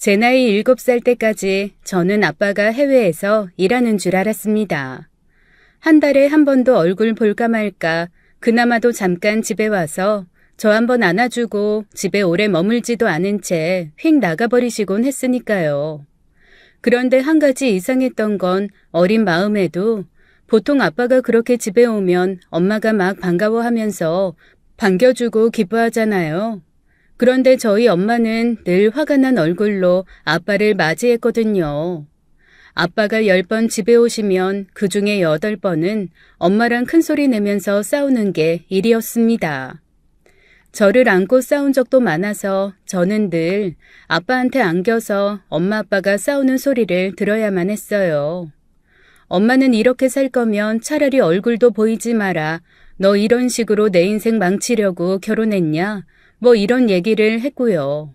제 나이 7살 때까지 저는 아빠가 해외에서 일하는 줄 알았습니다. 한 달에 한 번도 얼굴 볼까 말까 그나마도 잠깐 집에 와서 저 한번 안아주고 집에 오래 머물지도 않은 채 휙 나가버리시곤 했으니까요. 그런데 한 가지 이상했던 건 어린 마음에도 보통 아빠가 그렇게 집에 오면 엄마가 막 반가워하면서 반겨주고 기뻐하잖아요. 그런데 저희 엄마는 늘 화가 난 얼굴로 아빠를 맞이했거든요. 아빠가 10번 집에 오시면 그중에 8번은 엄마랑 큰소리 내면서 싸우는 게 일이었습니다. 저를 안고 싸운 적도 많아서 저는 늘 아빠한테 안겨서 엄마 아빠가 싸우는 소리를 들어야만 했어요. 엄마는 이렇게 살 거면 차라리 얼굴도 보이지 마라. 너 이런 식으로 내 인생 망치려고 결혼했냐? 뭐 이런 얘기를 했고요.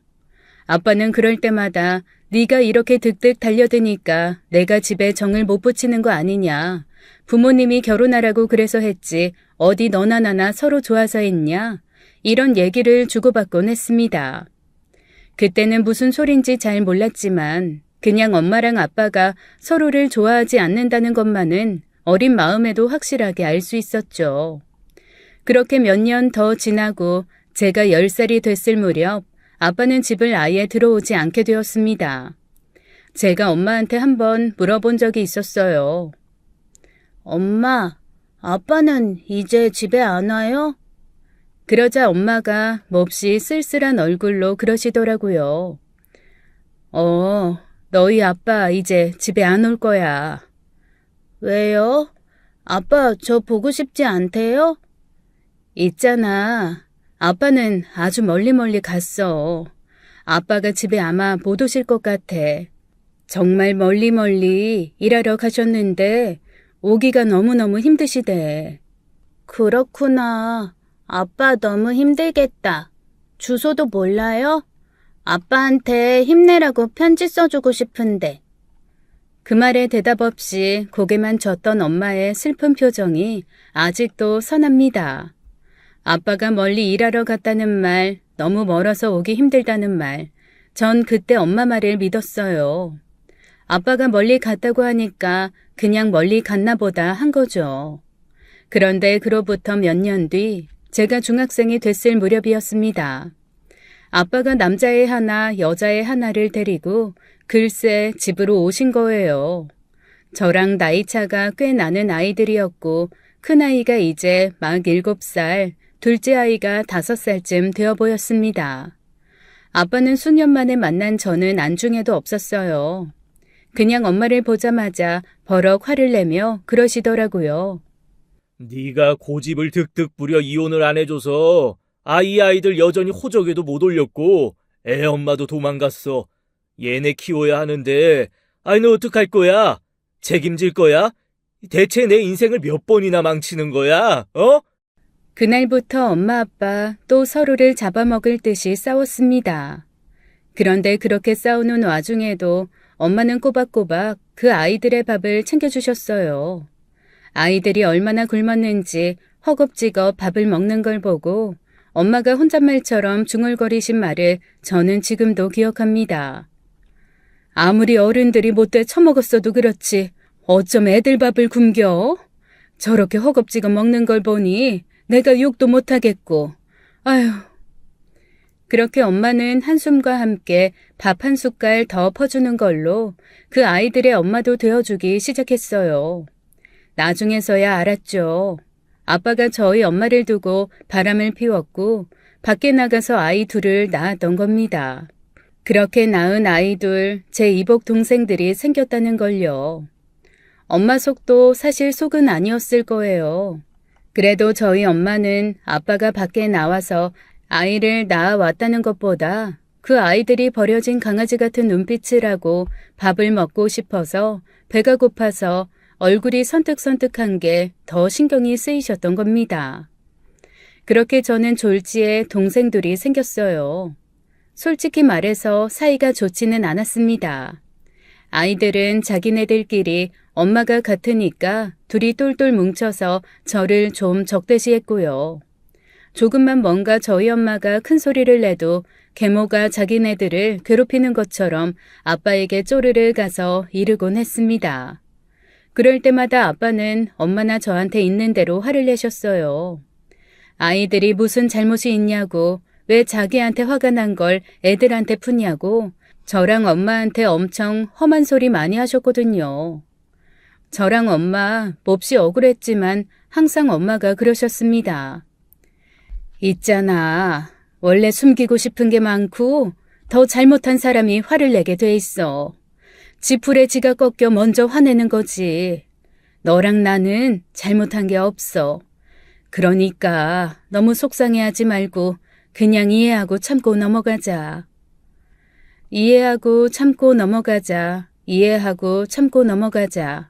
아빠는 그럴 때마다 네가 이렇게 득득 달려드니까 내가 집에 정을 못 붙이는 거 아니냐. 부모님이 결혼하라고 그래서 했지 어디 너나 나나 서로 좋아서 했냐. 이런 얘기를 주고받곤 했습니다. 그때는 무슨 소린지 잘 몰랐지만 그냥 엄마랑 아빠가 서로를 좋아하지 않는다는 것만은 어린 마음에도 확실하게 알 수 있었죠. 그렇게 몇 년 더 지나고 제가 10살이 됐을 무렵 아빠는 집을 아예 들어오지 않게 되었습니다. 제가 엄마한테 한번 물어본 적이 있었어요. 엄마, 아빠는 이제 집에 안 와요? 그러자 엄마가 몹시 쓸쓸한 얼굴로 그러시더라고요. 너희 아빠 이제 집에 안 올 거야. 왜요? 아빠 저 보고 싶지 않대요? 있잖아. 아빠는 아주 멀리 갔어. 아빠가 집에 아마 못 오실 것 같아. 정말 멀리 일하러 가셨는데 오기가 너무너무 힘드시대. 그렇구나. 아빠 너무 힘들겠다. 주소도 몰라요? 아빠한테 힘내라고 편지 써주고 싶은데. 그 말에 대답 없이 고개만 젓던 엄마의 슬픈 표정이 아직도 선합니다. 아빠가 멀리 일하러 갔다는 말, 너무 멀어서 오기 힘들다는 말, 전 그때 엄마 말을 믿었어요. 아빠가 멀리 갔다고 하니까 그냥 멀리 갔나 보다 한 거죠. 그런데 그로부터 몇 년 뒤 제가 중학생이 됐을 무렵이었습니다. 아빠가 남자애 하나, 여자애 하나를 데리고 글쎄 집으로 오신 거예요. 저랑 나이 차가 꽤 나는 아이들이었고 큰아이가 이제 막 7살, 둘째 아이가 5살쯤 되어 보였습니다. 아빠는 수년 만에 만난 저는 안중에도 없었어요. 그냥 엄마를 보자마자 버럭 화를 내며 그러시더라고요. 네가 고집을 득득 부려 이혼을 안 해줘서 아이들 여전히 호적에도 못 올렸고 애 엄마도 도망갔어. 얘네 키워야 하는데 너 어떡할 거야? 책임질 거야? 대체 내 인생을 몇 번이나 망치는 거야? 그날부터 엄마 아빠 또 서로를 잡아먹을 듯이 싸웠습니다. 그런데 그렇게 싸우는 와중에도 엄마는 꼬박꼬박 그 아이들의 밥을 챙겨주셨어요. 아이들이 얼마나 굶었는지 허겁지겁 밥을 먹는 걸 보고 엄마가 혼잣말처럼 중얼거리신 말을 저는 지금도 기억합니다. 아무리 어른들이 못돼 처먹었어도 그렇지 어쩜 애들 밥을 굶겨? 저렇게 허겁지겁 먹는 걸 보니 내가 욕도 못하겠고. 아휴. 그렇게 엄마는 한숨과 함께 밥 한 숟갈 더 퍼주는 걸로 그 아이들의 엄마도 되어주기 시작했어요. 나중에서야 알았죠. 아빠가 저희 엄마를 두고 바람을 피웠고 밖에 나가서 아이 둘을 낳았던 겁니다. 그렇게 낳은 아이 둘, 제 이복 동생들이 생겼다는 걸요. 엄마 속도 사실 속은 아니었을 거예요. 그래도 저희 엄마는 아빠가 밖에 나와서 아이를 낳아왔다는 것보다 그 아이들이 버려진 강아지 같은 눈빛을 하고 밥을 먹고 싶어서 배가 고파서 얼굴이 선뜩선뜩한 게 더 신경이 쓰이셨던 겁니다. 그렇게 저는 졸지에 동생 둘이 생겼어요. 솔직히 말해서 사이가 좋지는 않았습니다. 아이들은 자기네들끼리 엄마가 같으니까 둘이 똘똘 뭉쳐서 저를 좀 적대시했고요. 조금만 뭔가 저희 엄마가 큰 소리를 내도 계모가 자기네들을 괴롭히는 것처럼 아빠에게 쪼르르 가서 이르곤 했습니다. 그럴 때마다 아빠는 엄마나 저한테 있는 대로 화를 내셨어요. 아이들이 무슨 잘못이 있냐고, 왜 자기한테 화가 난 걸 애들한테 푸냐고, 저랑 엄마한테 엄청 험한 소리 많이 하셨거든요. 저랑 엄마 몹시 억울했지만 항상 엄마가 그러셨습니다. 있잖아. 원래 숨기고 싶은 게 많고 더 잘못한 사람이 화를 내게 돼 있어. 지풀에 지가 꺾여 먼저 화내는 거지. 너랑 나는 잘못한 게 없어. 그러니까 너무 속상해하지 말고 그냥 이해하고 참고 넘어가자. 이해하고 참고 넘어가자. 이해하고 참고 넘어가자.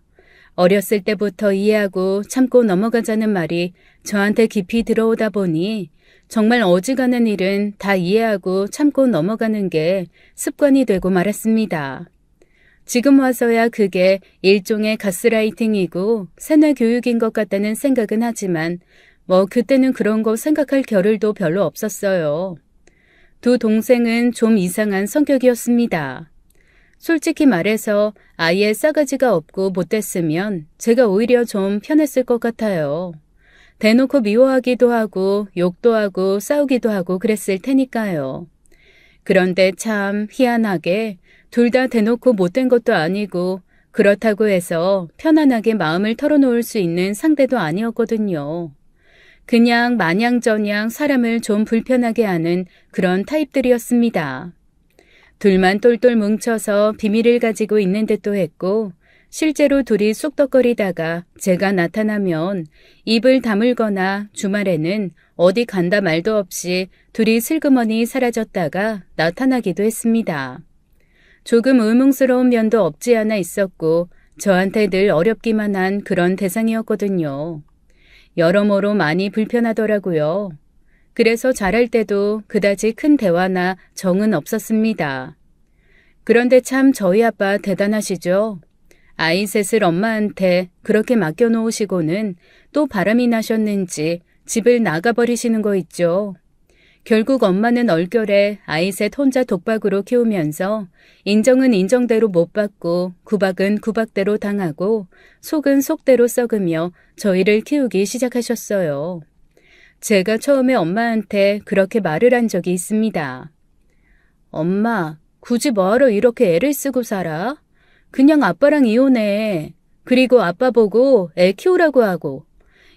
어렸을 때부터 이해하고 참고 넘어가자는 말이 저한테 깊이 들어오다 보니 정말 어지간한 일은 다 이해하고 참고 넘어가는 게 습관이 되고 말았습니다. 지금 와서야 그게 일종의 가스라이팅이고 세뇌 교육인 것 같다는 생각은 하지만 그때는 그런 거 생각할 겨를도 별로 없었어요. 두 동생은 좀 이상한 성격이었습니다. 솔직히 말해서 아예 싸가지가 없고 못됐으면 제가 오히려 좀 편했을 것 같아요. 대놓고 미워하기도 하고 욕도 하고 싸우기도 하고 그랬을 테니까요. 그런데 참 희한하게 둘 다 대놓고 못된 것도 아니고 그렇다고 해서 편안하게 마음을 털어놓을 수 있는 상대도 아니었거든요. 그냥 마냥저냥 사람을 좀 불편하게 하는 그런 타입들이었습니다. 둘만 똘똘 뭉쳐서 비밀을 가지고 있는 듯도 했고 실제로 둘이 쑥덕거리다가 제가 나타나면 입을 다물거나 주말에는 어디 간다 말도 없이 둘이 슬그머니 사라졌다가 나타나기도 했습니다. 조금 의문스러운 면도 없지 않아 있었고 저한테 늘 어렵기만 한 그런 대상이었거든요. 여러모로 많이 불편하더라고요. 그래서 잘할 때도 그다지 큰 대화나 정은 없었습니다. 그런데 참 저희 아빠 대단하시죠? 아이 셋을 엄마한테 그렇게 맡겨놓으시고는 또 바람이 나셨는지 집을 나가버리시는 거 있죠. 결국 엄마는 얼결에 아이 셋 혼자 독박으로 키우면서 인정은 인정대로 못 받고 구박은 구박대로 당하고 속은 속대로 썩으며 저희를 키우기 시작하셨어요. 제가 처음에 엄마한테 그렇게 말을 한 적이 있습니다. 엄마, 굳이 뭐하러 이렇게 애를 쓰고 살아? 그냥 아빠랑 이혼해. 그리고 아빠 보고 애 키우라고 하고.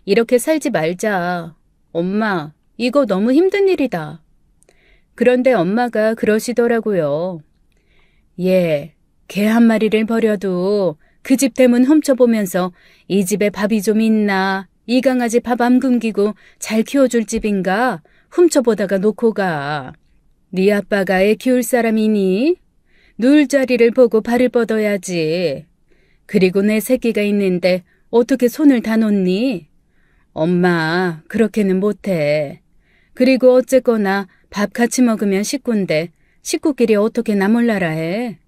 이렇게 살지 말자. 엄마, 이거 너무 힘든 일이다. 그런데 엄마가 그러시더라고요. 예, 개 한 마리를 버려도 그 집 대문 훔쳐보면서 이 집에 밥이 좀 있나, 이 강아지 밥 안 굶기고 잘 키워줄 집인가 훔쳐보다가 놓고 가. 네 아빠가 애 키울 사람이니? 누울 자리를 보고 발을 뻗어야지. 그리고 내 새끼가 있는데 어떻게 손을 다 놓니? 엄마, 그렇게는 못해. 그리고 어쨌거나 밥 같이 먹으면 식구인데 식구끼리 어떻게 나 몰라라 해.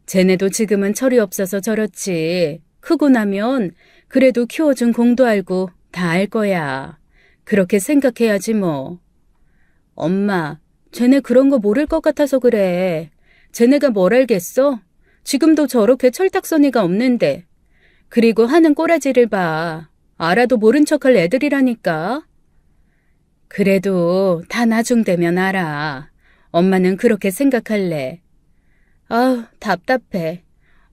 쟤네도 지금은 철이 없어서 저렇지. 크고 나면 그래도 키워준 공도 알고 다 알 거야. 그렇게 생각해야지 뭐. 엄마, 쟤네 그런 거 모를 것 같아서 그래. 쟤네가 뭘 알겠어? 지금도 저렇게 철딱서니가 없는데. 그리고 하는 꼬라지를 봐. 알아도 모른 척할 애들이라니까. 그래도 다 나중 되면 알아. 엄마는 그렇게 생각할래. 아우, 답답해.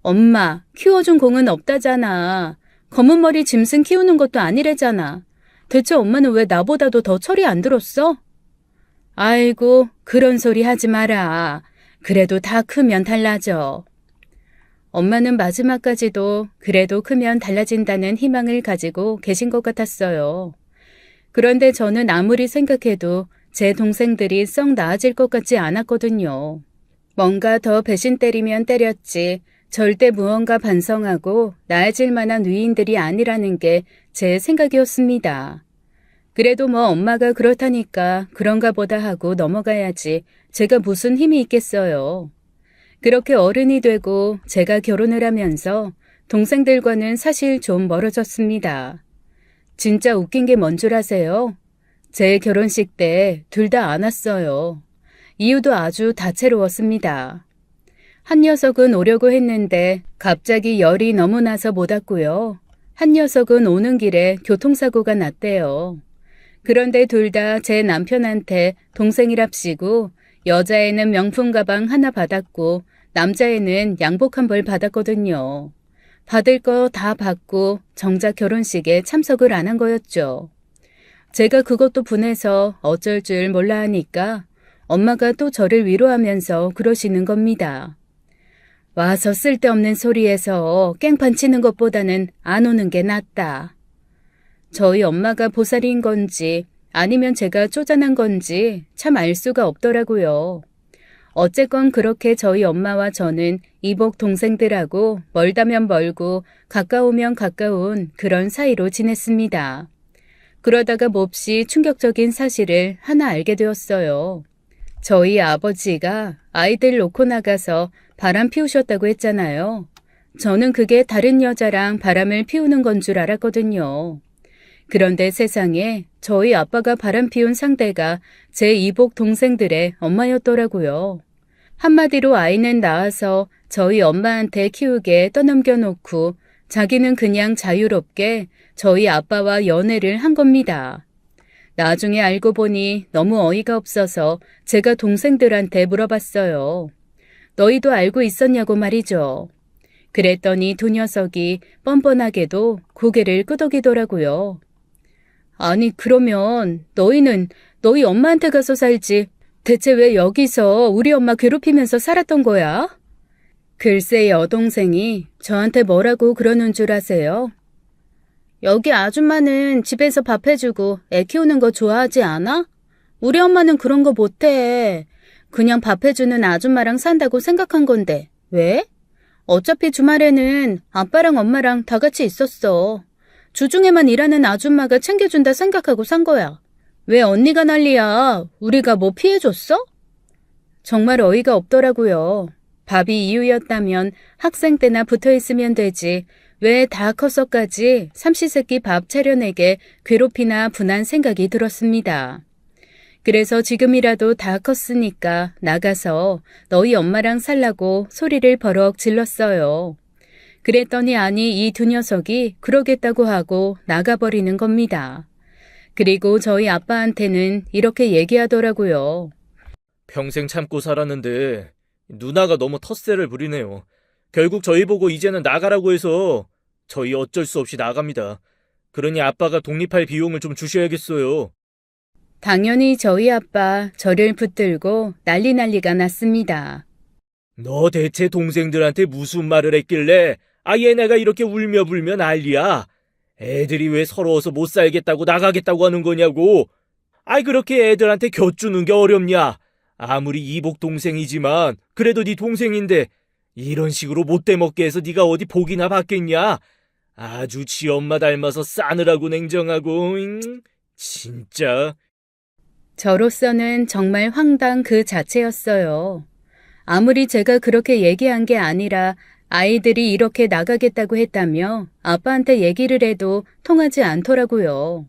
엄마, 키워준 공은 없다잖아. 검은 머리 짐승 키우는 것도 아니래잖아. 대체 엄마는 왜 나보다도 더 철이 안 들었어? 아이고, 그런 소리 하지 마라. 그래도 다 크면 달라져. 엄마는 마지막까지도 그래도 크면 달라진다는 희망을 가지고 계신 것 같았어요. 그런데 저는 아무리 생각해도 제 동생들이 썩 나아질 것 같지 않았거든요. 뭔가 더 배신 때리면 때렸지 절대 무언가 반성하고 나아질 만한 위인들이 아니라는 게 제 생각이었습니다. 그래도 뭐 엄마가 그렇다니까 그런가 보다 하고 넘어가야지 제가 무슨 힘이 있겠어요. 그렇게 어른이 되고 제가 결혼을 하면서 동생들과는 사실 좀 멀어졌습니다. 진짜 웃긴 게 뭔 줄 아세요? 제 결혼식 때 둘 다 안 왔어요. 이유도 아주 다채로웠습니다. 한 녀석은 오려고 했는데 갑자기 열이 너무 나서 못 왔고요. 한 녀석은 오는 길에 교통사고가 났대요. 그런데 둘 다 제 남편한테 동생이랍시고 여자애는 명품 가방 하나 받았고 남자애는 양복 한 벌 받았거든요. 받을 거 다 받고 정작 결혼식에 참석을 안 한 거였죠. 제가 그것도 분해서 어쩔 줄 몰라 하니까 엄마가 또 저를 위로하면서 그러시는 겁니다. 와서 쓸데없는 소리에서 깽판 치는 것보다는 안 오는 게 낫다. 저희 엄마가 보살인 건지 아니면 제가 쪼잔한 건지 참 알 수가 없더라고요. 어쨌건 그렇게 저희 엄마와 저는 이복 동생들하고 멀다면 멀고 가까우면 가까운 그런 사이로 지냈습니다. 그러다가 몹시 충격적인 사실을 하나 알게 되었어요. 저희 아버지가 아이들 놓고 나가서 바람 피우셨다고 했잖아요. 저는 그게 다른 여자랑 바람을 피우는 건 줄 알았거든요. 그런데 세상에 저희 아빠가 바람 피운 상대가 제 이복 동생들의 엄마였더라고요. 한마디로 아이는 낳아서 저희 엄마한테 키우게 떠넘겨 놓고 자기는 그냥 자유롭게 저희 아빠와 연애를 한 겁니다. 나중에 알고 보니 너무 어이가 없어서 제가 동생들한테 물어봤어요. 너희도 알고 있었냐고 말이죠. 그랬더니 두 녀석이 뻔뻔하게도 고개를 끄덕이더라고요. 아니 그러면 너희는 너희 엄마한테 가서 살지 대체 왜 여기서 우리 엄마 괴롭히면서 살았던 거야? 글쎄 여동생이 저한테 뭐라고 그러는 줄 아세요? 여기 아줌마는 집에서 밥 해주고 애 키우는 거 좋아하지 않아? 우리 엄마는 그런 거 못해. 그냥 밥 해주는 아줌마랑 산다고 생각한 건데 왜? 어차피 주말에는 아빠랑 엄마랑 다 같이 있었어. 주중에만 일하는 아줌마가 챙겨준다 생각하고 산 거야. 왜 언니가 난리야? 우리가 뭐 피해줬어? 정말 어이가 없더라고요. 밥이 이유였다면 학생 때나 붙어있으면 되지. 왜 다 커서까지 삼시세끼 밥 차려내게 괴롭히나 분한 생각이 들었습니다. 그래서 지금이라도 다 컸으니까 나가서 너희 엄마랑 살라고 소리를 버럭 질렀어요. 그랬더니 아니 이 두 녀석이 그러겠다고 하고 나가버리는 겁니다. 그리고 저희 아빠한테는 이렇게 얘기하더라고요. 평생 참고 살았는데 누나가 너무 텃세를 부리네요. 결국 저희 보고 이제는 나가라고 해서 저희 어쩔 수 없이 나갑니다. 그러니 아빠가 독립할 비용을 좀 주셔야겠어요. 당연히 저희 아빠 저를 붙들고 난리가 났습니다. 너 대체 동생들한테 무슨 말을 했길래 얘네가 이렇게 울며 불며 난리야. 애들이 왜 서러워서 못 살겠다고 나가겠다고 하는 거냐고. 그렇게 애들한테 겨주는 게 어렵냐. 아무리 이복 동생이지만 그래도 네 동생인데 이런 식으로 못돼 먹게 해서 네가 어디 복이나 받겠냐. 아주 지 엄마 닮아서 싸늘하고 냉정하고 진짜. 저로서는 정말 황당 그 자체였어요. 아무리 제가 그렇게 얘기한 게 아니라 아이들이 이렇게 나가겠다고 했다며 아빠한테 얘기를 해도 통하지 않더라고요.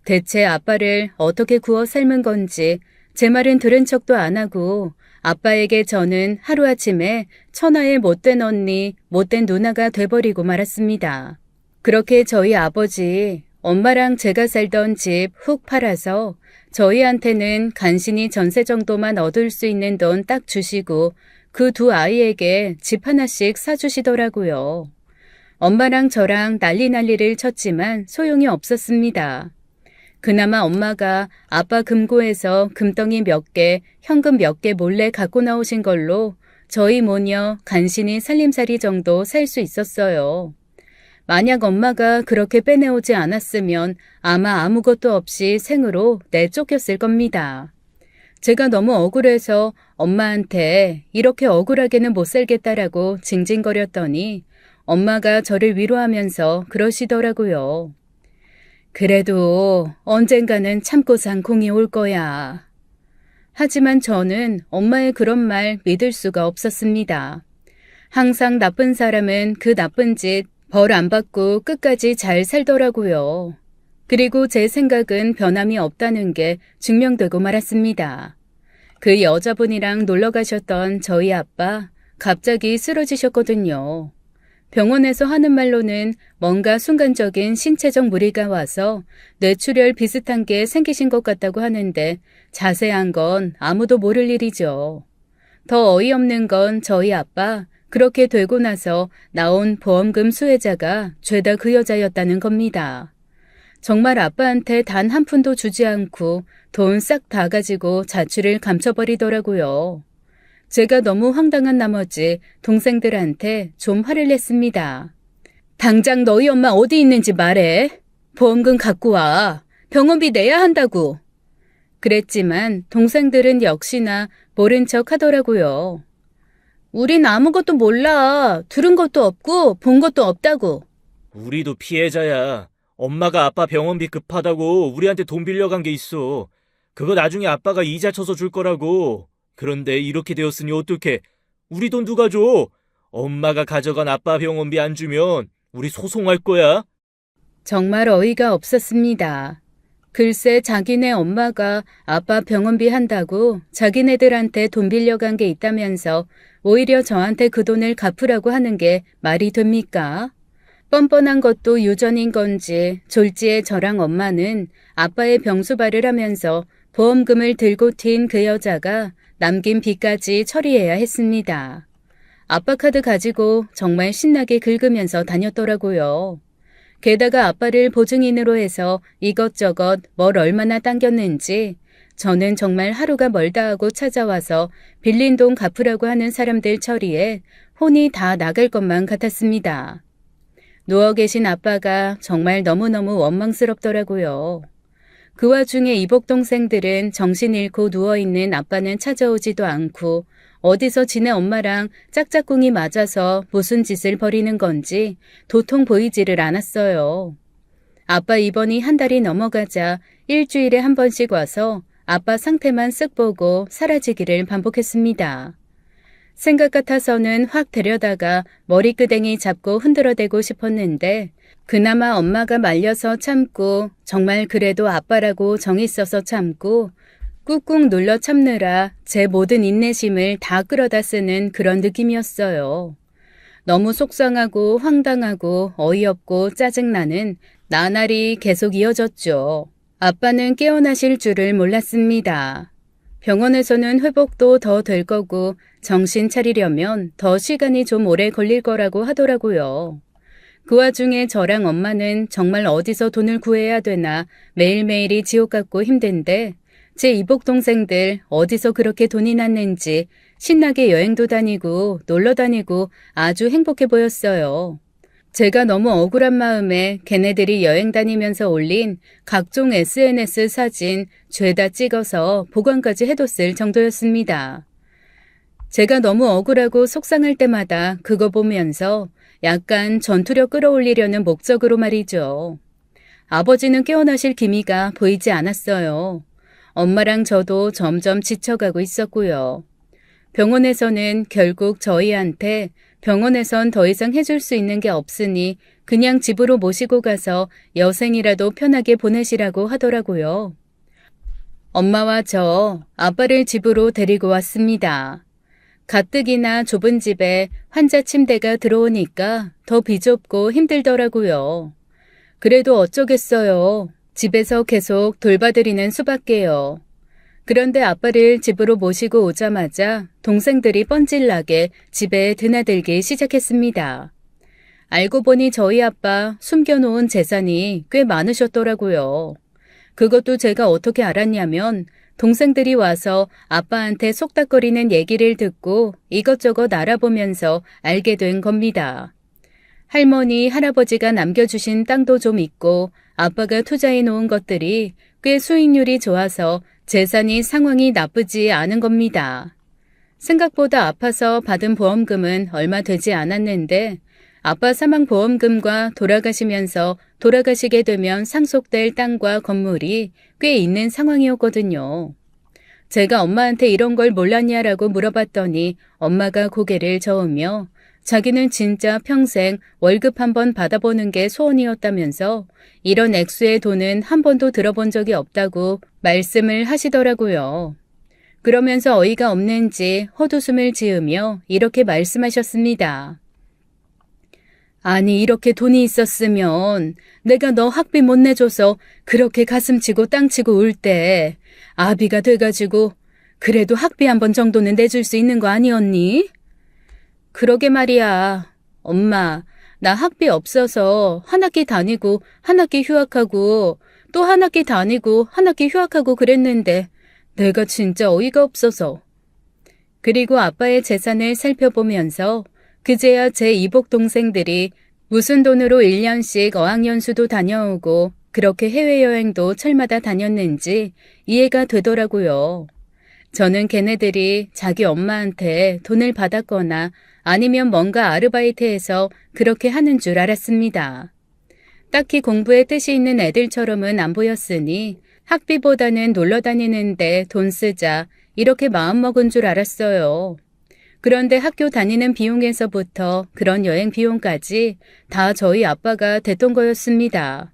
대체 아빠를 어떻게 구워 삶은 건지 제 말은 들은 척도 안 하고 아빠에게 저는 하루아침에 천하의 못된 언니, 못된 누나가 돼버리고 말았습니다. 그렇게 저희 아버지, 엄마랑 제가 살던 집 훅 팔아서 저희한테는 간신히 전세 정도만 얻을 수 있는 돈 딱 주시고 그 두 아이에게 집 하나씩 사주시더라고요. 엄마랑 저랑 난리를 쳤지만 소용이 없었습니다. 그나마 엄마가 아빠 금고에서 금덩이 몇 개, 현금 몇 개 몰래 갖고 나오신 걸로 저희 모녀 간신히 살림살이 정도 살 수 있었어요. 만약 엄마가 그렇게 빼내오지 않았으면 아마 아무것도 없이 생으로 내쫓겼을 겁니다. 제가 너무 억울해서 엄마한테 이렇게 억울하게는 못 살겠다라고 징징거렸더니 엄마가 저를 위로하면서 그러시더라고요. 그래도 언젠가는 참고 산 공이 올 거야. 하지만 저는 엄마의 그런 말 믿을 수가 없었습니다. 항상 나쁜 사람은 그 나쁜 짓 벌 안 받고 끝까지 잘 살더라고요. 그리고 제 생각은 변함이 없다는 게 증명되고 말았습니다. 그 여자분이랑 놀러 가셨던 저희 아빠 갑자기 쓰러지셨거든요. 병원에서 하는 말로는 뭔가 순간적인 신체적 무리가 와서 뇌출혈 비슷한 게 생기신 것 같다고 하는데 자세한 건 아무도 모를 일이죠. 더 어이없는 건 저희 아빠 그렇게 되고 나서 나온 보험금 수혜자가 죄다 그 여자였다는 겁니다. 정말 아빠한테 단 한 푼도 주지 않고 돈 싹 다 가지고 자취를 감춰버리더라고요. 제가 너무 황당한 나머지 동생들한테 좀 화를 냈습니다. 당장 너희 엄마 어디 있는지 말해. 보험금 갖고 와. 병원비 내야 한다고. 그랬지만 동생들은 역시나 모른 척 하더라고요. 우린 아무것도 몰라. 들은 것도 없고 본 것도 없다고. 우리도 피해자야. 엄마가 아빠 병원비 급하다고 우리한테 돈 빌려간 게 있어. 그거 나중에 아빠가 이자 쳐서 줄 거라고. 그런데 이렇게 되었으니 어떡해. 우리 돈 누가 줘? 엄마가 가져간 아빠 병원비 안 주면 우리 소송할 거야. 정말 어이가 없었습니다. 글쎄 자기네 엄마가 아빠 병원비 한다고 자기네들한테 돈 빌려간 게 있다면서 오히려 저한테 그 돈을 갚으라고 하는 게 말이 됩니까? 뻔뻔한 것도 유전인 건지 졸지에 저랑 엄마는 아빠의 병수발을 하면서 보험금을 들고 튄 그 여자가 남긴 빚까지 처리해야 했습니다. 아빠 카드 가지고 정말 신나게 긁으면서 다녔더라고요. 게다가 아빠를 보증인으로 해서 이것저것 뭘 얼마나 당겼는지 저는 정말 하루가 멀다 하고 찾아와서 빌린 돈 갚으라고 하는 사람들 처리에 혼이 다 나갈 것만 같았습니다. 누워 계신 아빠가 정말 너무너무 원망스럽더라고요. 그 와중에 이복 동생들은 정신 잃고 누워있는 아빠는 찾아오지도 않고 어디서 지네 엄마랑 짝짝꿍이 맞아서 무슨 짓을 벌이는 건지 도통 보이지를 않았어요. 아빠 입원이 한 달이 넘어가자 일주일에 한 번씩 와서 아빠 상태만 쓱 보고 사라지기를 반복했습니다. 생각 같아서는 확 데려다가 머리끄댕이 잡고 흔들어대고 싶었는데 그나마 엄마가 말려서 참고 정말 그래도 아빠라고 정이 써서 참고 꾹꾹 눌러 참느라 제 모든 인내심을 다 끌어다 쓰는 그런 느낌이었어요. 너무 속상하고 황당하고 어이없고 짜증나는 나날이 계속 이어졌죠. 아빠는 깨어나실 줄을 몰랐습니다. 병원에서는 회복도 더 될 거고 정신 차리려면 더 시간이 좀 오래 걸릴 거라고 하더라고요. 그 와중에 저랑 엄마는 정말 어디서 돈을 구해야 되나 매일매일이 지옥 같고 힘든데 제 이복 동생들 어디서 그렇게 돈이 났는지 신나게 여행도 다니고 놀러 다니고 아주 행복해 보였어요. 제가 너무 억울한 마음에 걔네들이 여행 다니면서 올린 각종 SNS 사진 죄다 찍어서 보관까지 해뒀을 정도였습니다. 제가 너무 억울하고 속상할 때마다 그거 보면서 약간 전투력 끌어올리려는 목적으로 말이죠. 아버지는 깨어나실 기미가 보이지 않았어요. 엄마랑 저도 점점 지쳐가고 있었고요. 병원에서는 결국 저희한테 병원에선 더 이상 해줄 수 있는 게 없으니 그냥 집으로 모시고 가서 여생이라도 편하게 보내시라고 하더라고요. 엄마와 저 아빠를 집으로 데리고 왔습니다. 가뜩이나 좁은 집에 환자 침대가 들어오니까 더 비좁고 힘들더라고요. 그래도 어쩌겠어요. 집에서 계속 돌봐드리는 수밖에요. 그런데 아빠를 집으로 모시고 오자마자 동생들이 뻔질나게 집에 드나들기 시작했습니다. 알고 보니 저희 아빠 숨겨놓은 재산이 꽤 많으셨더라고요. 그것도 제가 어떻게 알았냐면 동생들이 와서 아빠한테 속닥거리는 얘기를 듣고 이것저것 알아보면서 알게 된 겁니다. 할머니, 할아버지가 남겨주신 땅도 좀 있고 아빠가 투자해 놓은 것들이 꽤 수익률이 좋아서 재산이 상황이 나쁘지 않은 겁니다. 생각보다 아파서 받은 보험금은 얼마 되지 않았는데 아빠 사망보험금과 돌아가시면서 돌아가시게 되면 상속될 땅과 건물이 꽤 있는 상황이었거든요. 제가 엄마한테 이런 걸 몰랐냐라고 물어봤더니 엄마가 고개를 저으며 자기는 진짜 평생 월급 한 번 받아보는 게 소원이었다면서 이런 액수의 돈은 한 번도 들어본 적이 없다고 말씀을 하시더라고요. 그러면서 어이가 없는지 헛웃음을 지으며 이렇게 말씀하셨습니다. 아니, 이렇게 돈이 있었으면 내가 너 학비 못 내줘서 그렇게 가슴치고 땅치고 울 때 아비가 돼가지고 그래도 학비 한 번 정도는 내줄 수 있는 거 아니었니? 그러게 말이야. 엄마, 나 학비 없어서 한 학기 다니고 한 학기 휴학하고 또 한 학기 다니고 한 학기 휴학하고 그랬는데 내가 진짜 어이가 없어서. 그리고 아빠의 재산을 살펴보면서 그제야 제 이복 동생들이 무슨 돈으로 1년씩 어학연수도 다녀오고 그렇게 해외여행도 철마다 다녔는지 이해가 되더라고요. 저는 걔네들이 자기 엄마한테 돈을 받았거나 아니면 뭔가 아르바이트해서 그렇게 하는 줄 알았습니다. 딱히 공부에 뜻이 있는 애들처럼은 안 보였으니 학비보다는 놀러 다니는데 돈 쓰자 이렇게 마음먹은 줄 알았어요. 그런데 학교 다니는 비용에서부터 그런 여행 비용까지 다 저희 아빠가 댔던 거였습니다.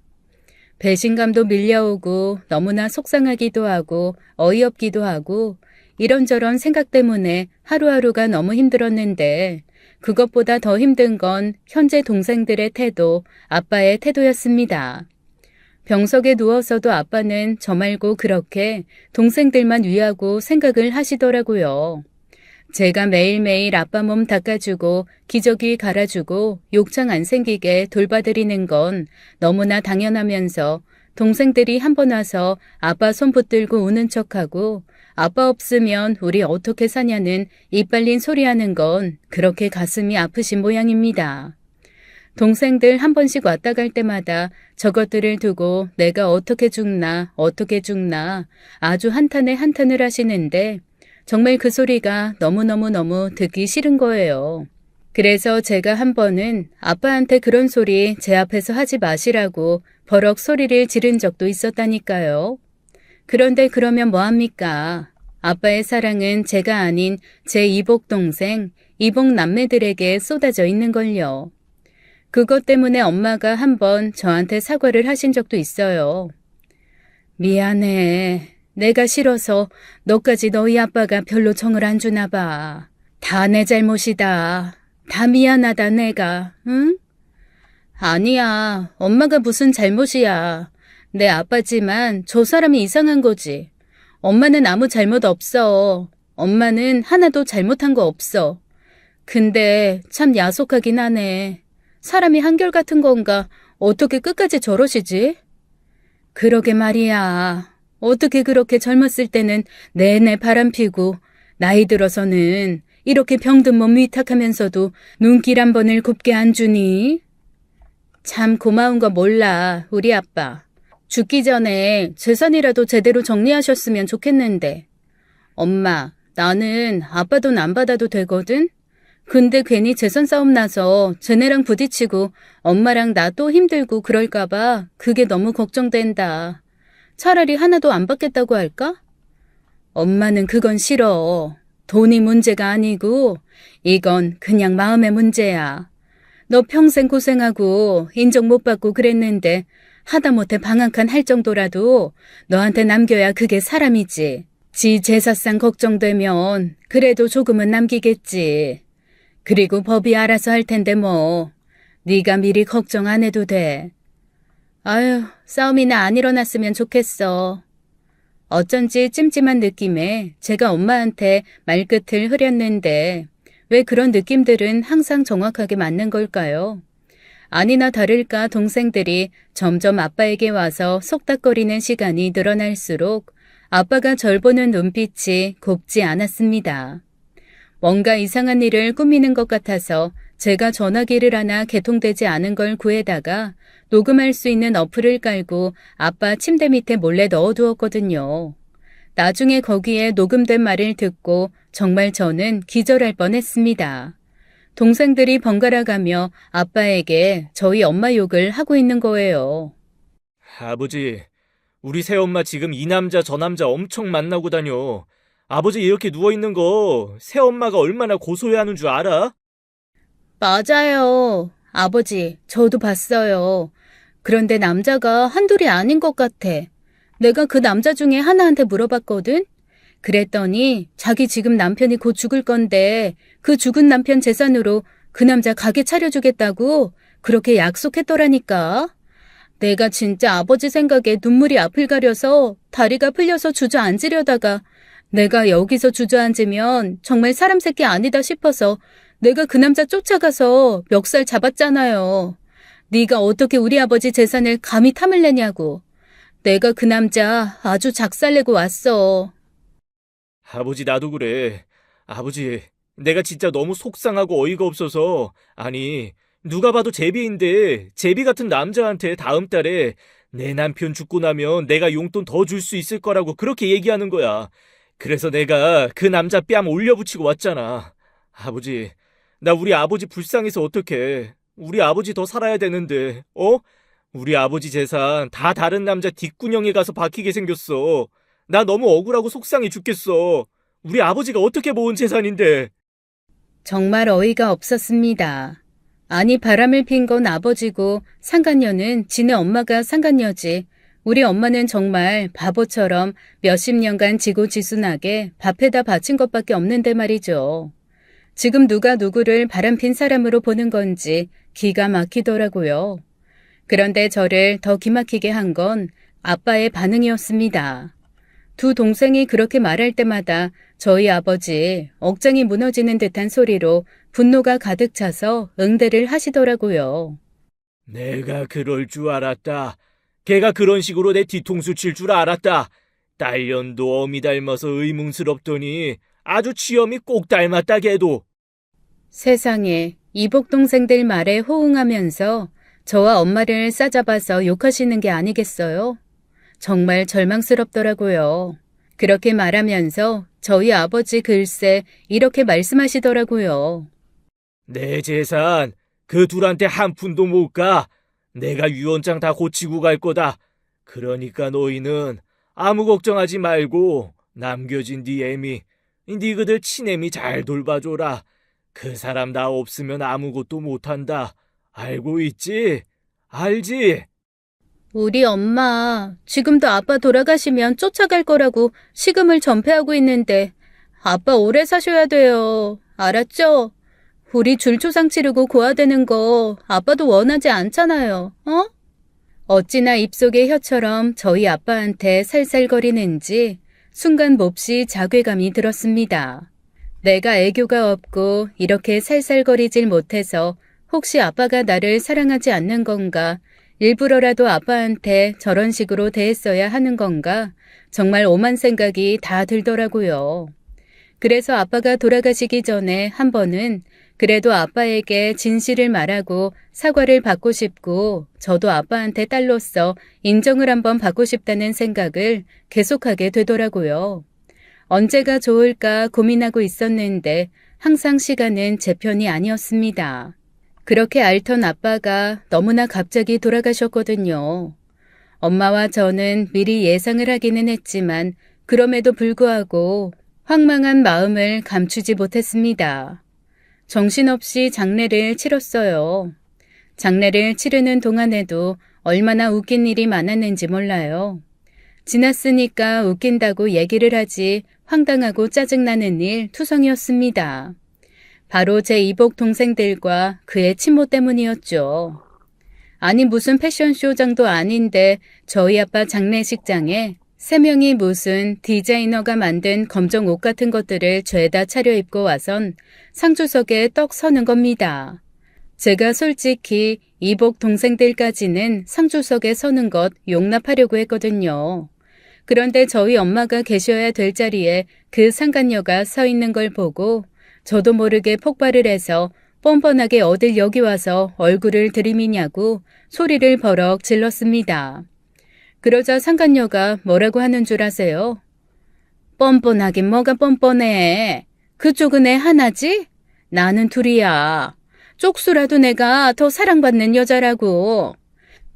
배신감도 밀려오고 너무나 속상하기도 하고 어이없기도 하고 이런저런 생각 때문에 하루하루가 너무 힘들었는데 그것보다 더 힘든 건 현재 동생들의 태도, 아빠의 태도였습니다. 병석에 누워서도 아빠는 저 말고 그렇게 동생들만 위하고 생각을 하시더라고요. 제가 매일매일 아빠 몸 닦아주고 기저귀 갈아주고 욕창 안 생기게 돌봐드리는 건 너무나 당연하면서 동생들이 한 번 와서 아빠 손 붙들고 우는 척하고 아빠 없으면 우리 어떻게 사냐는 입 벌린 소리하는 건 그렇게 가슴이 아프신 모양입니다. 동생들 한 번씩 왔다 갈 때마다 저것들을 두고 내가 어떻게 죽나 아주 한탄에 한탄을 하시는데 정말 그 소리가 너무너무 듣기 싫은 거예요. 그래서 제가 한 번은 아빠한테 그런 소리 제 앞에서 하지 마시라고 버럭 소리를 지른 적도 있었다니까요. 그런데 그러면 뭐합니까? 아빠의 사랑은 제가 아닌 제 이복 동생, 이복 남매들에게 쏟아져 있는걸요. 그것 때문에 엄마가 한 번 저한테 사과를 하신 적도 있어요. 미안해. 내가 싫어서 너까지 너희 아빠가 별로 정을 안 주나 봐. 다 내 잘못이다. 다 미안하다 내가, 응? 아니야. 엄마가 무슨 잘못이야. 내 아빠지만 저 사람이 이상한 거지. 엄마는 아무 잘못 없어. 엄마는 하나도 잘못한 거 없어. 근데 참 야속하긴 하네. 사람이 한결같은 건가? 어떻게 끝까지 저러시지? 그러게 말이야. 어떻게 그렇게 젊었을 때는 내내 바람피고 나이 들어서는 이렇게 병든 몸 위탁하면서도 눈길 한 번을 곱게 안 주니? 참 고마운 거 몰라, 우리 아빠. 죽기 전에 재산이라도 제대로 정리하셨으면 좋겠는데. 엄마, 나는 아빠 돈 안 받아도 되거든? 근데 괜히 재산 싸움 나서 쟤네랑 부딪히고 엄마랑 나 또 힘들고 그럴까봐 그게 너무 걱정된다. 차라리 하나도 안 받겠다고 할까? 엄마는 그건 싫어. 돈이 문제가 아니고 이건 그냥 마음의 문제야. 너 평생 고생하고 인정 못 받고 그랬는데 하다못해 방 한 칸 할 정도라도 너한테 남겨야 그게 사람이지. 지 제사상 걱정되면 그래도 조금은 남기겠지. 그리고 법이 알아서 할 텐데 뭐. 네가 미리 걱정 안 해도 돼. 아유, 싸움이나 안 일어났으면 좋겠어. 어쩐지 찜찜한 느낌에 제가 엄마한테 말끝을 흐렸는데 왜 그런 느낌들은 항상 정확하게 맞는 걸까요? 아니나 다를까 동생들이 점점 아빠에게 와서 속닥거리는 시간이 늘어날수록 아빠가 절 보는 눈빛이 곱지 않았습니다. 뭔가 이상한 일을 꾸미는 것 같아서 제가 전화기를 하나 개통되지 않은 걸 구해다가 녹음할 수 있는 어플을 깔고 아빠 침대 밑에 몰래 넣어두었거든요. 나중에 거기에 녹음된 말을 듣고 정말 저는 기절할 뻔했습니다. 동생들이 번갈아가며 아빠에게 저희 엄마 욕을 하고 있는 거예요. 아버지, 우리 새엄마 지금 이 남자 저 남자 엄청 만나고 다녀. 아버지 이렇게 누워있는 거 새엄마가 얼마나 고소해하는 줄 알아? 맞아요. 아버지, 저도 봤어요. 그런데 남자가 한둘이 아닌 것 같아. 내가 그 남자 중에 하나한테 물어봤거든? 그랬더니 자기 지금 남편이 곧 죽을 건데 그 죽은 남편 재산으로 그 남자 가게 차려주겠다고 그렇게 약속했더라니까. 내가 진짜 아버지 생각에 눈물이 앞을 가려서 다리가 풀려서 주저앉으려다가 내가 여기서 주저앉으면 정말 사람 새끼 아니다 싶어서 내가 그 남자 쫓아가서 멱살 잡았잖아요. 네가 어떻게 우리 아버지 재산을 감히 탐을 내냐고. 내가 그 남자 아주 작살내고 왔어. 아버지, 나도 그래. 아버지, 내가 진짜 너무 속상하고 어이가 없어서, 아니, 누가 봐도 제비인데, 제비 같은 남자한테 다음 달에 내 남편 죽고 나면 내가 용돈 더 줄 수 있을 거라고 그렇게 얘기하는 거야. 그래서 내가 그 남자 뺨 올려붙이고 왔잖아. 아버지, 나 우리 아버지 불쌍해서 어떡해. 우리 아버지 더 살아야 되는데, 어? 우리 아버지 재산 다 다른 남자 뒷구녕에 가서 박히게 생겼어. 나 너무 억울하고 속상해 죽겠어. 우리 아버지가 어떻게 모은 재산인데. 정말 어이가 없었습니다. 아니 바람을 핀 건 아버지고 상간녀는 지네 엄마가 상간녀지. 우리 엄마는 정말 바보처럼 몇십 년간 지고지순하게 밥에다 바친 것밖에 없는데 말이죠. 지금 누가 누구를 바람핀 사람으로 보는 건지 기가 막히더라고요. 그런데 저를 더 기막히게 한 건 아빠의 반응이었습니다. 두 동생이 그렇게 말할 때마다 저희 아버지 억장이 무너지는 듯한 소리로 분노가 가득 차서 응대를 하시더라고요. 내가 그럴 줄 알았다. 걔가 그런 식으로 내 뒤통수 칠 줄 알았다. 딸년도 어미 닮아서 의문스럽더니 아주 취엄이 꼭 닮았다 걔도. 세상에 이복 동생들 말에 호응하면서 저와 엄마를 싸잡아서 욕하시는 게 아니겠어요? 정말 절망스럽더라고요. 그렇게 말하면서 저희 아버지 글쎄 이렇게 말씀하시더라고요. 내 재산 그 둘한테 한 푼도 못 가. 내가 유언장 다 고치고 갈 거다. 그러니까 너희는 아무 걱정하지 말고 남겨진 네 애미, 네 그들 친애미 잘 돌봐줘라. 그 사람 나 없으면 아무것도 못한다. 알고 있지? 알지? 우리 엄마 지금도 아빠 돌아가시면 쫓아갈 거라고 시금을 전폐하고 있는데 아빠 오래 사셔야 돼요. 알았죠? 우리 줄초상 치르고 고아되는 거 아빠도 원하지 않잖아요. 어? 어찌나 입속의 혀처럼 저희 아빠한테 살살거리는지 순간 몹시 자괴감이 들었습니다. 내가 애교가 없고 이렇게 살살거리질 못해서 혹시 아빠가 나를 사랑하지 않는 건가? 일부러라도 아빠한테 저런 식으로 대했어야 하는 건가? 정말 오만 생각이 다 들더라고요. 그래서 아빠가 돌아가시기 전에 한 번은 그래도 아빠에게 진실을 말하고 사과를 받고 싶고 저도 아빠한테 딸로서 인정을 한번 받고 싶다는 생각을 계속하게 되더라고요. 언제가 좋을까 고민하고 있었는데 항상 시간은 제 편이 아니었습니다. 그렇게 앓던 아빠가 너무나 갑자기 돌아가셨거든요. 엄마와 저는 미리 예상을 하기는 했지만 그럼에도 불구하고 황망한 마음을 감추지 못했습니다. 정신없이 장례를 치렀어요. 장례를 치르는 동안에도 얼마나 웃긴 일이 많았는지 몰라요. 지났으니까 웃긴다고 얘기를 하지 황당하고 짜증나는 일 투성이었습니다. 바로 제 이복 동생들과 그의 친모 때문이었죠. 아니 무슨 패션쇼장도 아닌데 저희 아빠 장례식장에 3명이 무슨 디자이너가 만든 검정 옷 같은 것들을 죄다 차려입고 와선 상주석에 떡 서는 겁니다. 제가 솔직히 이복 동생들까지는 상주석에 서는 것 용납하려고 했거든요. 그런데 저희 엄마가 계셔야 될 자리에 그 상간녀가 서 있는 걸 보고 저도 모르게 폭발을 해서 뻔뻔하게 어딜 여기 와서 얼굴을 들이미냐고 소리를 버럭 질렀습니다. 그러자 상간녀가 뭐라고 하는 줄 아세요? 뻔뻔하긴 뭐가 뻔뻔해. 그쪽은 애 하나지? 나는 둘이야. 쪽수라도 내가 더 사랑받는 여자라고.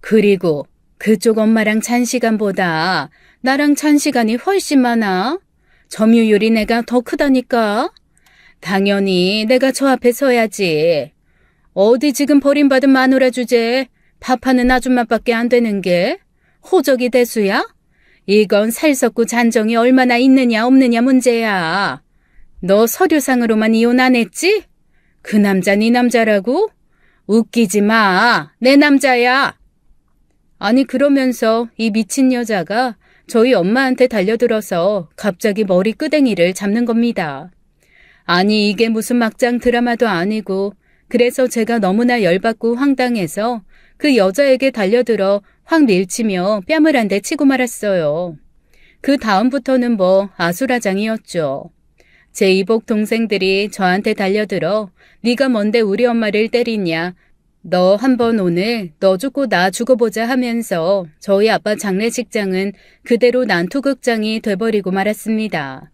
그리고 그쪽 엄마랑 잔시간보다 나랑 잔시간이 훨씬 많아. 점유율이 내가 더 크다니까. 당연히 내가 저 앞에 서야지. 어디 지금 버림받은 마누라 주제에 밥하는 아줌마밖에 안 되는 게 호적이 대수야? 이건 살썩고 잔정이 얼마나 있느냐 없느냐 문제야. 너 서류상으로만 이혼 안 했지? 그 남자 네 남자라고? 웃기지 마. 내 남자야. 아니 그러면서 이 미친 여자가 저희 엄마한테 달려들어서 갑자기 머리 끄댕이를 잡는 겁니다. 아니 이게 무슨 막장 드라마도 아니고 그래서 제가 너무나 열받고 황당해서 그 여자에게 달려들어 확 밀치며 뺨을 한 대 치고 말았어요. 그 다음부터는 뭐 아수라장이었죠. 제 이복 동생들이 저한테 달려들어 네가 뭔데 우리 엄마를 때리냐. 너 한번 오늘 너 죽고 나 죽어보자 하면서 저희 아빠 장례식장은 그대로 난투극장이 돼버리고 말았습니다.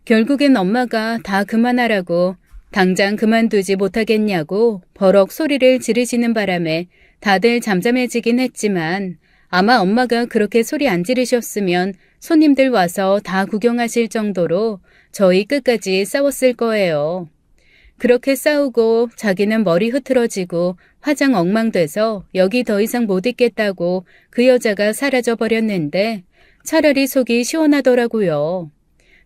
결국엔 엄마가 다 그만하라고 당장 그만두지 못하겠냐고 버럭 소리를 지르시는 바람에 다들 잠잠해지긴 했지만 아마 엄마가 그렇게 소리 안 지르셨으면 손님들 와서 다 구경하실 정도로 저희 끝까지 싸웠을 거예요. 그렇게 싸우고 자기는 머리 흐트러지고 화장 엉망돼서 여기 더 이상 못 있겠다고 그 여자가 사라져 버렸는데 차라리 속이 시원하더라고요.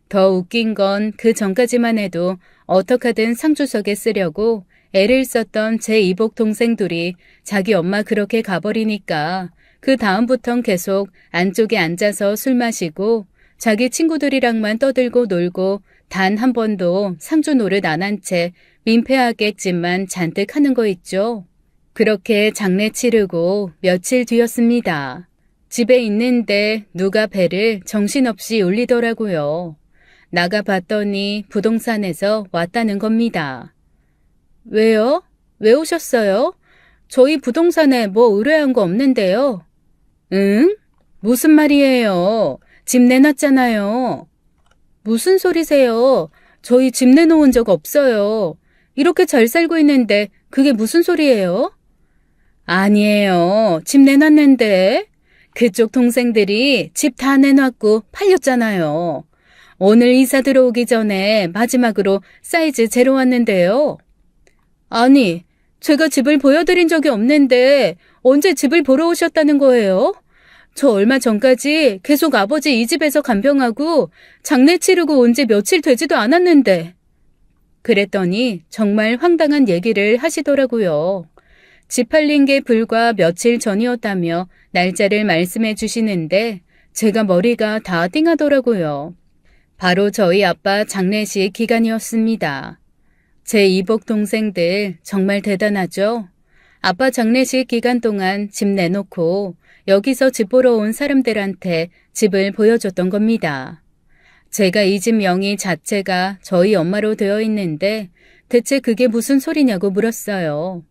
더 웃긴 건 그 전까지만 해도 어떡하든 상주석에 쓰려고 애를 썼던 제 이복 동생들이 자기 엄마 그렇게 가버리니까 그 다음부턴 계속 안쪽에 앉아서 술 마시고 자기 친구들이랑만 떠들고 놀고 단 한 번도 상주 노릇 안 한 채 민폐하겠지만 잔뜩 하는 거 있죠. 그렇게 장례 치르고 며칠 뒤였습니다. 집에 있는데 누가 배를 정신없이 울리더라고요. 나가봤더니 부동산에서 왔다는 겁니다. 왜요? 왜 오셨어요? 저희 부동산에 뭐 의뢰한 거 없는데요. 응? 무슨 말이에요? 집 내놨잖아요. 무슨 소리세요? 저희 집 내놓은 적 없어요. 이렇게 잘 살고 있는데 그게 무슨 소리예요? 아니에요. 집 내놨는데. 그쪽 동생들이 집 다 내놨고 팔렸잖아요. 오늘 이사 들어오기 전에 마지막으로 사이즈 재러 왔는데요. 아니, 제가 집을 보여드린 적이 없는데 언제 집을 보러 오셨다는 거예요? 저 얼마 전까지 계속 아버지 이 집에서 간병하고 장례 치르고 온 지 며칠 되지도 않았는데. 그랬더니 정말 황당한 얘기를 하시더라고요. 집 팔린 게 불과 며칠 전이었다며 날짜를 말씀해 주시는데 제가 머리가 다 띵하더라고요. 바로 저희 아빠 장례식 기간이었습니다. 제 이복 동생들 정말 대단하죠? 아빠 장례식 기간 동안 집 내놓고 여기서 집 보러 온 사람들한테 집을 보여줬던 겁니다. 제가 이 집 명의 자체가 저희 엄마로 되어 있는데 대체 그게 무슨 소리냐고 물었어요.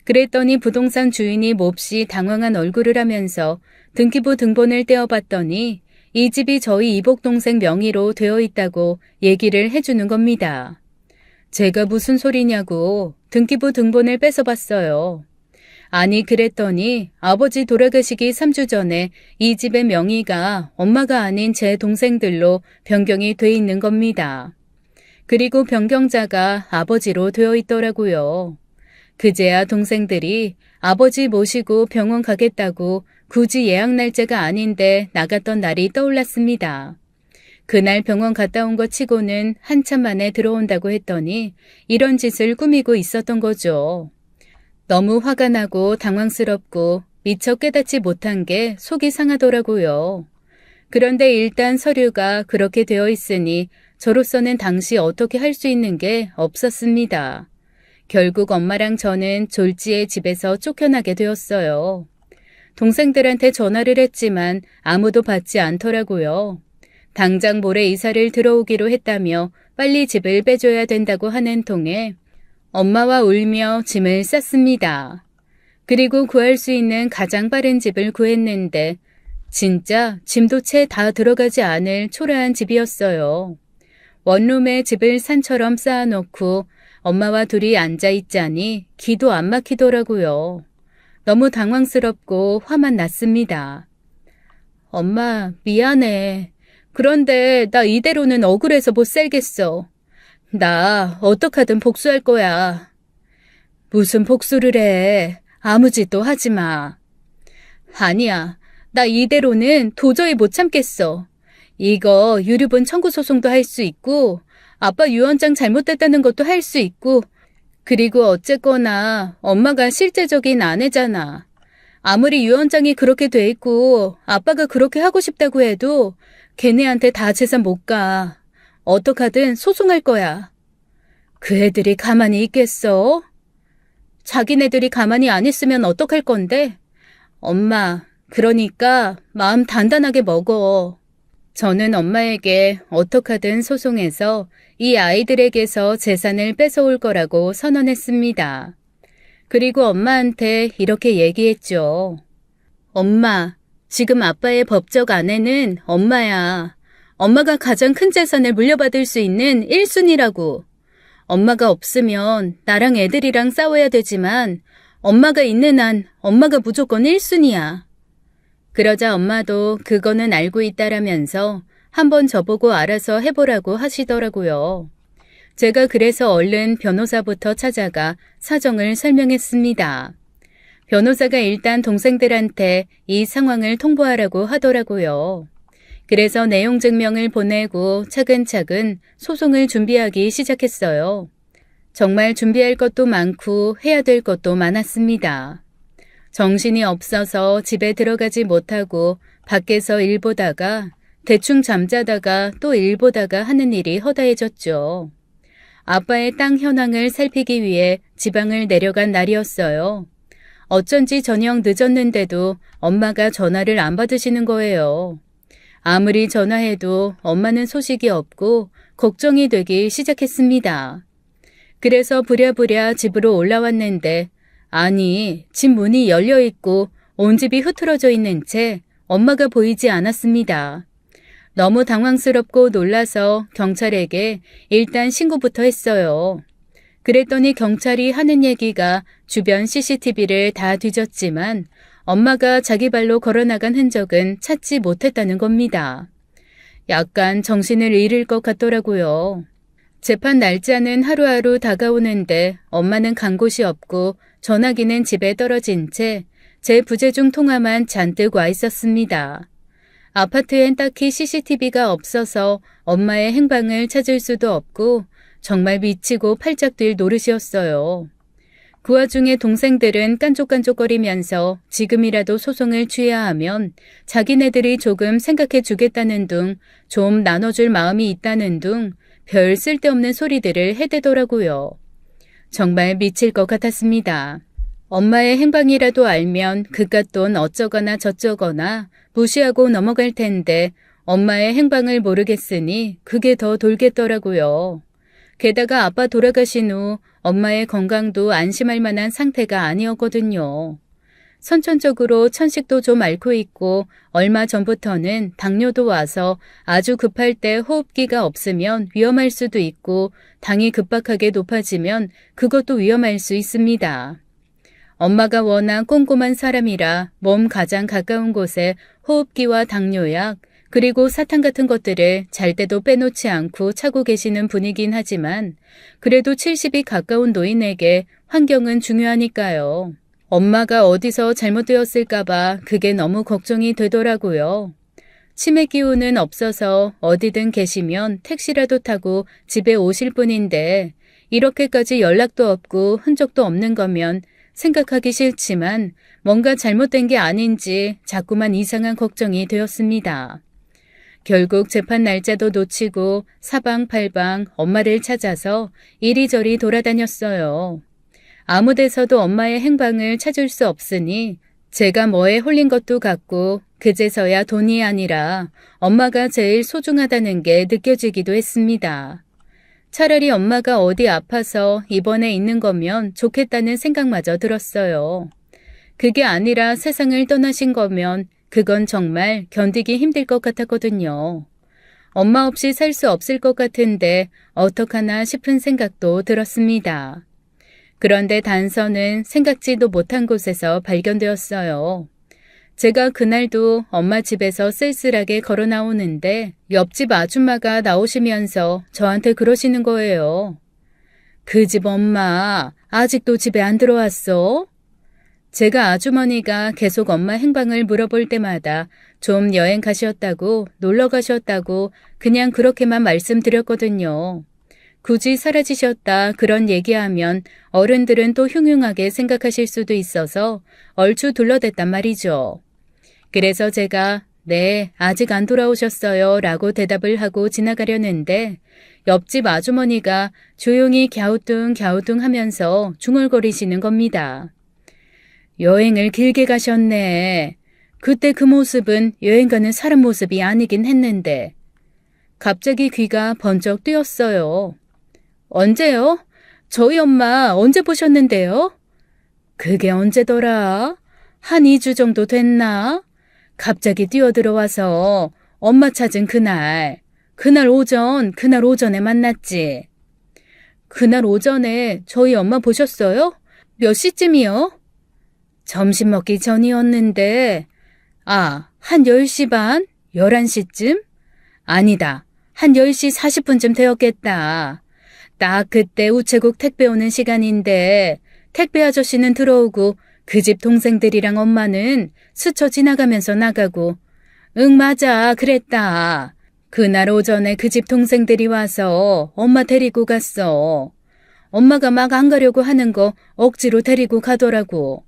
그랬더니 부동산 주인이 몹시 당황한 얼굴을 하면서 등기부 등본을 떼어봤더니 이 집이 저희 이복 동생 명의로 되어 있다고 얘기를 해주는 겁니다. 제가 무슨 소리냐고 등기부 등본을 뺏어봤어요. 아니 그랬더니 아버지 돌아가시기 3주 전에 이 집의 명의가 엄마가 아닌 제 동생들로 변경이 돼 있는 겁니다. 그리고 변경자가 아버지로 되어 있더라고요. 그제야 동생들이 아버지 모시고 병원 가겠다고 굳이 예약 날짜가 아닌데 나갔던 날이 떠올랐습니다. 그날 병원 갔다 온 것 치고는 한참 만에 들어온다고 했더니 이런 짓을 꾸미고 있었던 거죠. 너무 화가 나고 당황스럽고 미처 깨닫지 못한 게 속이 상하더라고요. 그런데 일단 서류가 그렇게 되어 있으니 저로서는 당시 어떻게 할 수 있는 게 없었습니다. 결국 엄마랑 저는 졸지에 집에서 쫓겨나게 되었어요. 동생들한테 전화를 했지만 아무도 받지 않더라고요. 당장 모레 이사를 들어오기로 했다며 빨리 집을 빼줘야 된다고 하는 통에 엄마와 울며 짐을 쌌습니다. 그리고 구할 수 있는 가장 빠른 집을 구했는데 진짜 짐도 채 다 들어가지 않을 초라한 집이었어요. 원룸에 집을 산처럼 쌓아놓고 엄마와 둘이 앉아있자니 기도 안 막히더라고요. 너무 당황스럽고 화만 났습니다. 엄마, 미안해. 그런데 나 이대로는 억울해서 못 살겠어. 나 어떡하든 복수할 거야. 무슨 복수를 해. 아무 짓도 하지 마. 아니야. 나 이대로는 도저히 못 참겠어. 이거 유류분 청구 소송도 할 수 있고, 아빠 유언장 잘못됐다는 것도 할 수 있고, 그리고 어쨌거나 엄마가 실제적인 아내잖아. 아무리 유언장이 그렇게 돼 있고 아빠가 그렇게 하고 싶다고 해도 걔네한테 다 재산 못 가. 어떡하든 소송할 거야. 그 애들이 가만히 있겠어? 자기네들이 가만히 안 있으면 어떡할 건데? 엄마, 그러니까 마음 단단하게 먹어. 저는 엄마에게 어떡하든 소송해서 이 아이들에게서 재산을 뺏어올 거라고 선언했습니다. 그리고 엄마한테 이렇게 얘기했죠. 엄마, 지금 아빠의 법적 아내는 엄마야. 엄마가 가장 큰 재산을 물려받을 수 있는 1순위라고. 엄마가 없으면 나랑 애들이랑 싸워야 되지만 엄마가 있는 한 엄마가 무조건 1순위야. 그러자 엄마도 그거는 알고 있다라면서 한번 저보고 알아서 해보라고 하시더라고요. 제가 그래서 얼른 변호사부터 찾아가 사정을 설명했습니다. 변호사가 일단 동생들한테 이 상황을 통보하라고 하더라고요. 그래서 내용 증명을 보내고 차근차근 소송을 준비하기 시작했어요. 정말 준비할 것도 많고 해야 될 것도 많았습니다. 정신이 없어서 집에 들어가지 못하고 밖에서 일 보다가 대충 잠자다가 또 일 보다가 하는 일이 허다해졌죠. 아빠의 땅 현황을 살피기 위해 지방을 내려간 날이었어요. 어쩐지 저녁 늦었는데도 엄마가 전화를 안 받으시는 거예요. 아무리 전화해도 엄마는 소식이 없고 걱정이 되기 시작했습니다. 그래서 부랴부랴 집으로 올라왔는데 아니, 집 문이 열려 있고 온 집이 흐트러져 있는 채 엄마가 보이지 않았습니다. 너무 당황스럽고 놀라서 경찰에게 일단 신고부터 했어요. 그랬더니 경찰이 하는 얘기가 주변 CCTV를 다 뒤졌지만 엄마가 자기 발로 걸어나간 흔적은 찾지 못했다는 겁니다. 약간 정신을 잃을 것 같더라고요. 재판 날짜는 하루하루 다가오는데 엄마는 간 곳이 없고 전화기는 집에 떨어진 채 제 부재중 통화만 잔뜩 와 있었습니다. 아파트엔 딱히 CCTV가 없어서 엄마의 행방을 찾을 수도 없고 정말 미치고 팔짝 뛸 노릇이었어요. 그 와중에 동생들은 깐족깐족거리면서 지금이라도 소송을 취해야 하면 자기네들이 조금 생각해 주겠다는 둥, 좀 나눠줄 마음이 있다는 둥, 별 쓸데없는 소리들을 해대더라고요. 정말 미칠 것 같았습니다. 엄마의 행방이라도 알면 그깟 돈 어쩌거나 저쩌거나 무시하고 넘어갈 텐데 엄마의 행방을 모르겠으니 그게 더 돌겠더라고요. 게다가 아빠 돌아가신 후 엄마의 건강도 안심할 만한 상태가 아니었거든요. 선천적으로 천식도 좀 앓고 있고 얼마 전부터는 당뇨도 와서 아주 급할 때 호흡기가 없으면 위험할 수도 있고 당이 급박하게 높아지면 그것도 위험할 수 있습니다. 엄마가 워낙 꼼꼼한 사람이라 몸 가장 가까운 곳에 호흡기와 당뇨약 그리고 사탕 같은 것들을 잘 때도 빼놓지 않고 차고 계시는 분이긴 하지만 그래도 70이 가까운 노인에게 환경은 중요하니까요. 엄마가 어디서 잘못되었을까봐 그게 너무 걱정이 되더라고요. 치매 기운은 없어서 어디든 계시면 택시라도 타고 집에 오실 뿐인데 이렇게까지 연락도 없고 흔적도 없는 거면 생각하기 싫지만 뭔가 잘못된 게 아닌지 자꾸만 이상한 걱정이 되었습니다. 결국 재판 날짜도 놓치고 사방팔방 엄마를 찾아서 이리저리 돌아다녔어요. 아무 데서도 엄마의 행방을 찾을 수 없으니 제가 뭐에 홀린 것도 같고 그제서야 돈이 아니라 엄마가 제일 소중하다는 게 느껴지기도 했습니다. 차라리 엄마가 어디 아파서 입원해 있는 거면 좋겠다는 생각마저 들었어요. 그게 아니라 세상을 떠나신 거면 그건 정말 견디기 힘들 것 같았거든요. 엄마 없이 살 수 없을 것 같은데 어떡하나 싶은 생각도 들었습니다. 그런데 단서는 생각지도 못한 곳에서 발견되었어요. 제가 그날도 엄마 집에서 쓸쓸하게 걸어 나오는데 옆집 아줌마가 나오시면서 저한테 그러시는 거예요. 그 집 엄마 아직도 집에 안 들어왔어? 제가 아주머니가 계속 엄마 행방을 물어볼 때마다 좀 여행 가셨다고, 놀러 가셨다고 그냥 그렇게만 말씀드렸거든요. 굳이 사라지셨다 그런 얘기하면 어른들은 또 흉흉하게 생각하실 수도 있어서 얼추 둘러댔단 말이죠. 그래서 제가 네, 아직 안 돌아오셨어요 라고 대답을 하고 지나가려는데 옆집 아주머니가 조용히 갸우뚱 하면서 중얼거리시는 겁니다. 여행을 길게 가셨네. 그때 그 모습은 여행 가는 사람 모습이 아니긴 했는데. 갑자기 귀가 번쩍 뜨였어요. 언제요? 저희 엄마 언제 보셨는데요? 그게 언제더라? 한 2주 정도 됐나? 갑자기 뛰어들어와서 엄마 찾은 그날 오전에 만났지. 그날 오전에 저희 엄마 보셨어요? 몇 시쯤이요? 점심 먹기 전이었는데, 한 10시 반? 11시쯤? 아니다. 한 10시 40분쯤 되었겠다. 딱 그때 우체국 택배 오는 시간인데, 택배 아저씨는 들어오고, 그 집 동생들이랑 엄마는 스쳐 지나가면서 나가고, 응, 맞아. 그랬다. 그날 오전에 그 집 동생들이 와서 엄마 데리고 갔어. 엄마가 막 안 가려고 하는 거 억지로 데리고 가더라고.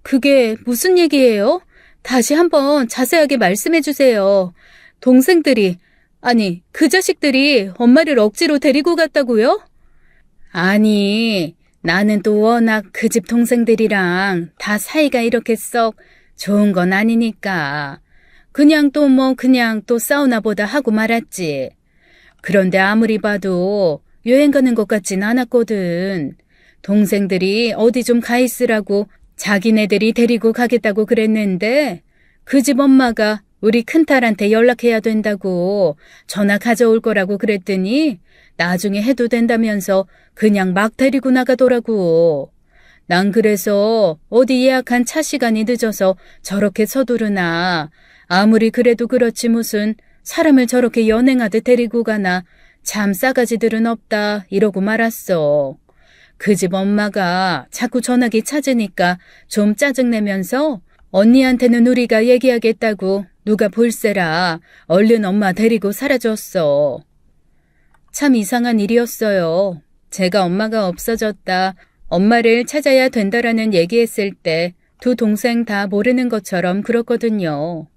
그게 무슨 얘기예요? 다시 한번 자세하게 말씀해 주세요. 동생들이, 아니, 그 자식들이 엄마를 억지로 데리고 갔다고요? 아니, 나는 또 워낙 그 집 동생들이랑 다 사이가 이렇게 썩 좋은 건 아니니까. 그냥 또 싸우나 보다 하고 말았지. 그런데 아무리 봐도 여행 가는 것 같진 않았거든. 동생들이 어디 좀 가 있으라고 자기네들이 데리고 가겠다고 그랬는데 그 집 엄마가 우리 큰딸한테 연락해야 된다고 전화 가져올 거라고 그랬더니 나중에 해도 된다면서 그냥 막 데리고 나가더라고. 난 그래서 어디 예약한 차 시간이 늦어서 저렇게 서두르나. 아무리 그래도 그렇지 무슨 사람을 저렇게 연행하듯 데리고 가나. 참 싸가지들은 없다 이러고 말았어. 그 집 엄마가 자꾸 전화기 찾으니까 좀 짜증내면서 언니한테는 우리가 얘기하겠다고 누가 볼세라 얼른 엄마 데리고 사라졌어. 참 이상한 일이었어요. 제가 엄마가 없어졌다, 엄마를 찾아야 된다라는 얘기했을 때 두 동생 다 모르는 것처럼 그렇거든요.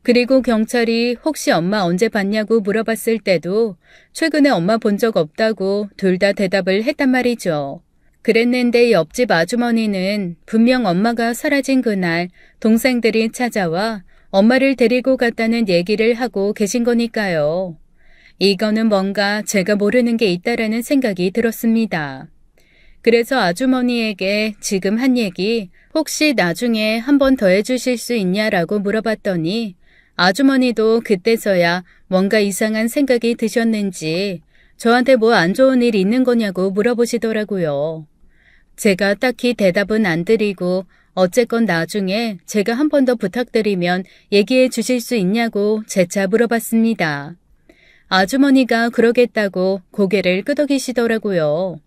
그리고 경찰이 혹시 엄마 언제 봤냐고 물어봤을 때도 최근에 엄마 본 적 없다고 둘 다 대답을 했단 말이죠. 그랬는데 옆집 아주머니는 분명 엄마가 사라진 그날 동생들이 찾아와 엄마를 데리고 갔다는 얘기를 하고 계신 거니까요. 이거는 뭔가 제가 모르는 게 있다라는 생각이 들었습니다. 그래서 아주머니에게 지금 한 얘기 혹시 나중에 한 번 더 해주실 수 있냐라고 물어봤더니 아주머니도 그때서야 뭔가 이상한 생각이 드셨는지 저한테 뭐 안 좋은 일 있는 거냐고 물어보시더라고요. 제가 딱히 대답은 안 드리고 어쨌건 나중에 제가 한 번 더 부탁드리면 얘기해 주실 수 있냐고 재차 물어봤습니다. 아주머니가 그러겠다고 고개를 끄덕이시더라고요.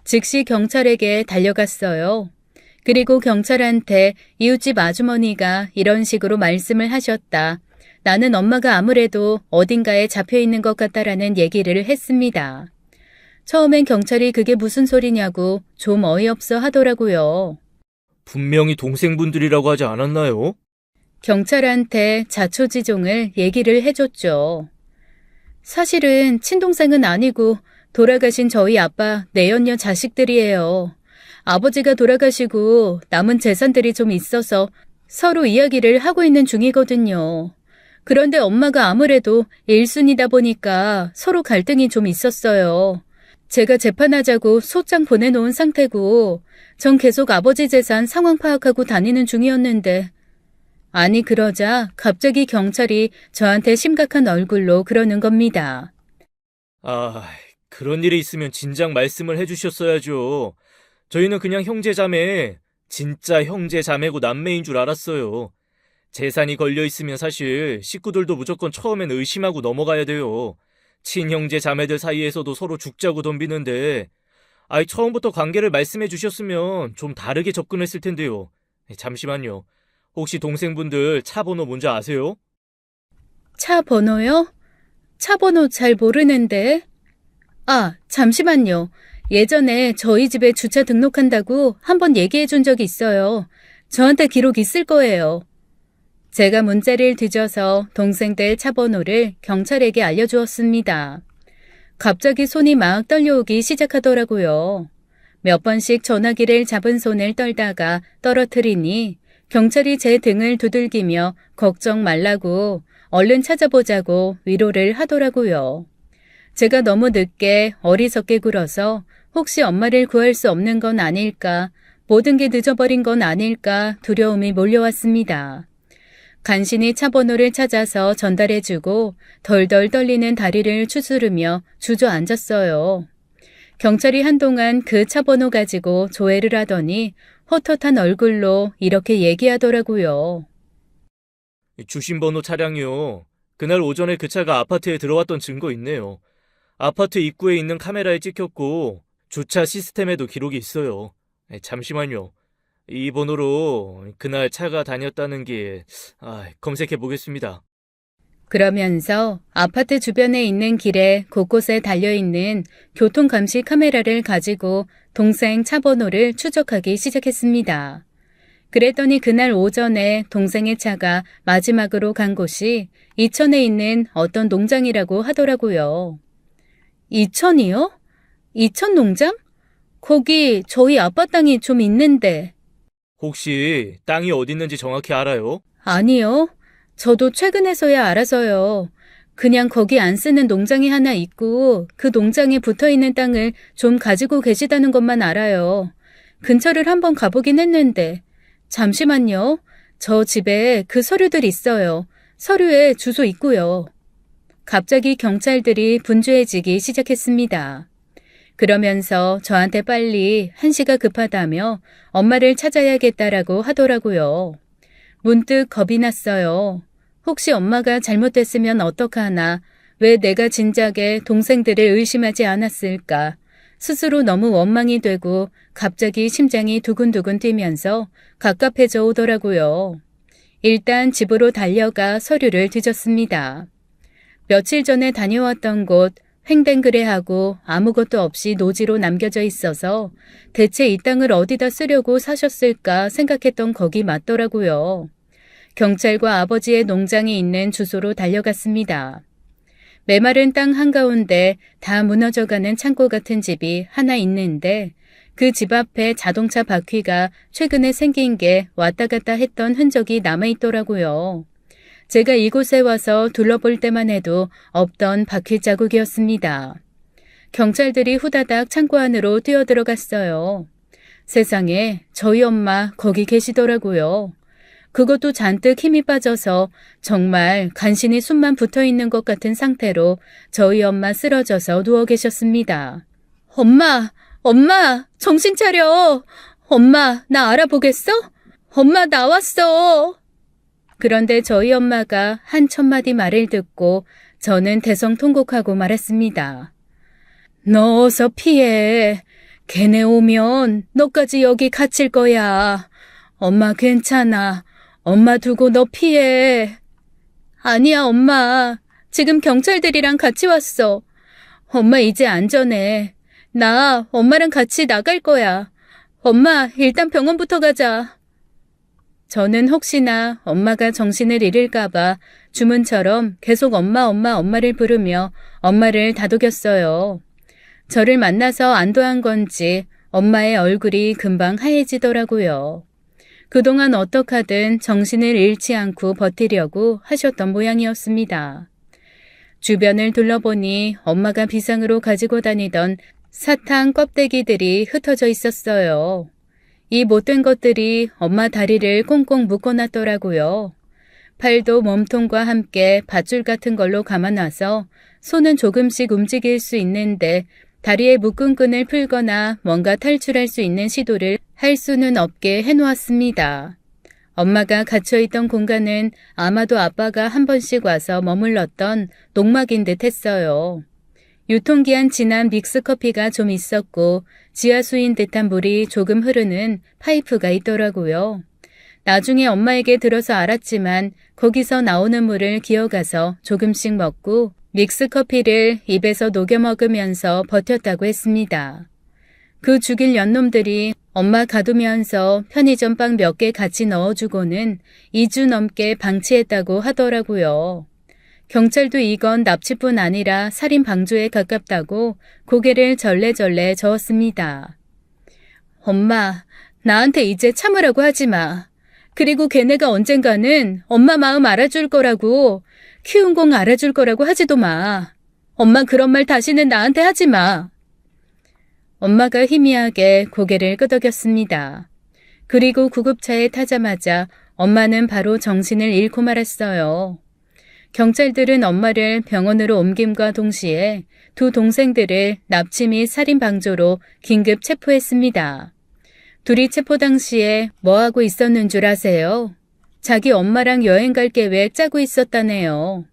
즉시 경찰에게 달려갔어요. 그리고 경찰한테 이웃집 아주머니가 이런 식으로 말씀을 하셨다. 나는 엄마가 아무래도 어딘가에 잡혀있는 것 같다라는 얘기를 했습니다. 처음엔 경찰이 그게 무슨 소리냐고 좀 어이없어 하더라고요. 분명히 동생분들이라고 하지 않았나요? 경찰한테 자초지종을 얘기를 해줬죠. 사실은 친동생은 아니고 돌아가신 저희 아빠 내연녀 자식들이에요. 아버지가 돌아가시고 남은 재산들이 좀 있어서 서로 이야기를 하고 있는 중이거든요. 그런데 엄마가 아무래도 1순위다 보니까 서로 갈등이 좀 있었어요. 제가 재판하자고 소장 보내놓은 상태고 전 계속 아버지 재산 상황 파악하고 다니는 중이었는데 아니 그러자 갑자기 경찰이 저한테 심각한 얼굴로 그러는 겁니다. 그런 일이 있으면 진작 말씀을 해주셨어야죠. 저희는 그냥 형제자매, 진짜 형제자매고 남매인 줄 알았어요. 재산이 걸려있으면 사실 식구들도 무조건 처음엔 의심하고 넘어가야 돼요. 친형제 자매들 사이에서도 서로 죽자고 덤비는데 처음부터 관계를 말씀해 주셨으면 좀 다르게 접근했을 텐데요. 잠시만요. 혹시 동생분들 차 번호 뭔지 아세요? 차 번호요? 차 번호 잘 모르는데. 아, 잠시만요. 예전에 저희 집에 주차 등록한다고 한번 얘기해 준 적이 있어요. 저한테 기록 있을 거예요. 제가 문자를 뒤져서 동생들 차 번호를 경찰에게 알려주었습니다. 갑자기 손이 막 떨려오기 시작하더라고요. 몇 번씩 전화기를 잡은 손을 떨다가 떨어뜨리니 경찰이 제 등을 두들기며 걱정 말라고 얼른 찾아보자고 위로를 하더라고요. 제가 너무 늦게 어리석게 굴어서 혹시 엄마를 구할 수 없는 건 아닐까, 모든 게 늦어버린 건 아닐까 두려움이 몰려왔습니다. 간신히 차 번호를 찾아서 전달해주고 덜덜 떨리는 다리를 추스르며 주저앉았어요. 경찰이 한동안 그 차 번호 가지고 조회를 하더니 헛헛한 얼굴로 이렇게 얘기하더라고요. 주신 번호 차량이요. 그날 오전에 그 차가 아파트에 들어왔던 증거 있네요. 아파트 입구에 있는 카메라에 찍혔고 주차 시스템에도 기록이 있어요. 잠시만요. 이 번호로 그날 차가 다녔다는 게 검색해 보겠습니다. 그러면서 아파트 주변에 있는 길에 곳곳에 달려있는 교통감시 카메라를 가지고 동생 차 번호를 추적하기 시작했습니다. 그랬더니 그날 오전에 동생의 차가 마지막으로 간 곳이 이천에 있는 어떤 농장이라고 하더라고요. 이천이요? 이천 농장? 거기 저희 아빠 땅이 좀 있는데. 혹시 땅이 어디 있는지 정확히 알아요? 아니요. 저도 최근에서야 알아서요. 그냥 거기 안 쓰는 농장이 하나 있고 그 농장에 붙어있는 땅을 좀 가지고 계시다는 것만 알아요. 근처를 한번 가보긴 했는데. 잠시만요. 저 집에 그 서류들 있어요. 서류에 주소 있고요. 갑자기 경찰들이 분주해지기 시작했습니다. 그러면서 저한테 빨리 한시가 급하다며 엄마를 찾아야겠다라고 하더라고요. 문득 겁이 났어요. 혹시 엄마가 잘못됐으면 어떡하나, 왜 내가 진작에 동생들을 의심하지 않았을까. 스스로 너무 원망이 되고 갑자기 심장이 두근두근 뛰면서 갑갑해져 오더라고요. 일단 집으로 달려가 서류를 뒤졌습니다. 며칠 전에 다녀왔던 곳 횡댕그레하고 아무것도 없이 노지로 남겨져 있어서 대체 이 땅을 어디다 쓰려고 사셨을까 생각했던 거기 맞더라고요. 경찰과 아버지의 농장이 있는 주소로 달려갔습니다. 메마른 땅 한가운데 다 무너져가는 창고 같은 집이 하나 있는데 그 집 앞에 자동차 바퀴가 최근에 생긴 게 왔다 갔다 했던 흔적이 남아있더라고요. 제가 이곳에 와서 둘러볼 때만 해도 없던 바퀴 자국이었습니다. 경찰들이 후다닥 창고 안으로 뛰어들어갔어요. 세상에, 저희 엄마 거기 계시더라고요. 그것도 잔뜩 힘이 빠져서 정말 간신히 숨만 붙어있는 것 같은 상태로 저희 엄마 쓰러져서 누워 계셨습니다. 엄마, 정신 차려. 엄마, 나 알아보겠어? 엄마, 나왔어. 그런데 저희 엄마가 한 첫마디 말을 듣고 저는 대성통곡하고 말했습니다. 너 어서 피해. 걔네 오면 너까지 여기 갇힐 거야. 엄마 괜찮아. 엄마 두고 너 피해. 아니야, 엄마. 지금 경찰들이랑 같이 왔어. 엄마 이제 안전해. 나 엄마랑 같이 나갈 거야. 엄마, 일단 병원부터 가자. 저는 혹시나 엄마가 정신을 잃을까봐 주문처럼 계속 엄마를 부르며 엄마를 다독였어요. 저를 만나서 안도한 건지 엄마의 얼굴이 금방 하얘지더라고요. 그동안 어떡하든 정신을 잃지 않고 버티려고 하셨던 모양이었습니다. 주변을 둘러보니 엄마가 비상으로 가지고 다니던 사탕 껍데기들이 흩어져 있었어요. 이 못된 것들이 엄마 다리를 꽁꽁 묶어놨더라고요. 팔도 몸통과 함께 밧줄 같은 걸로 감아놔서 손은 조금씩 움직일 수 있는데 다리에 묶은 끈을 풀거나 뭔가 탈출할 수 있는 시도를 할 수는 없게 해놓았습니다. 엄마가 갇혀있던 공간은 아마도 아빠가 한 번씩 와서 머물렀던 농막인 듯 했어요. 유통기한 지난 믹스커피가 좀 있었고 지하수인 듯한 물이 조금 흐르는 파이프가 있더라고요. 나중에 엄마에게 들어서 알았지만 거기서 나오는 물을 기어가서 조금씩 먹고 믹스커피를 입에서 녹여 먹으면서 버텼다고 했습니다. 그 죽일 년놈들이 엄마 가두면서 편의점 빵 몇 개 같이 넣어주고는 2주 넘게 방치했다고 하더라고요. 경찰도 이건 납치뿐 아니라 살인 방조에 가깝다고 고개를 절레절레 저었습니다. 엄마, 나한테 이제 참으라고 하지 마. 그리고 걔네가 언젠가는 엄마 마음 알아줄 거라고, 키운 공 알아줄 거라고 하지도 마. 엄마 그런 말 다시는 나한테 하지 마. 엄마가 희미하게 고개를 끄덕였습니다. 그리고 구급차에 타자마자 엄마는 바로 정신을 잃고 말았어요. 경찰들은 엄마를 병원으로 옮김과 동시에 두 동생들을 납치 및 살인 방조로 긴급 체포했습니다. 둘이 체포 당시에 뭐하고 있었는 줄 아세요? 자기 엄마랑 여행 갈 계획 짜고 있었다네요.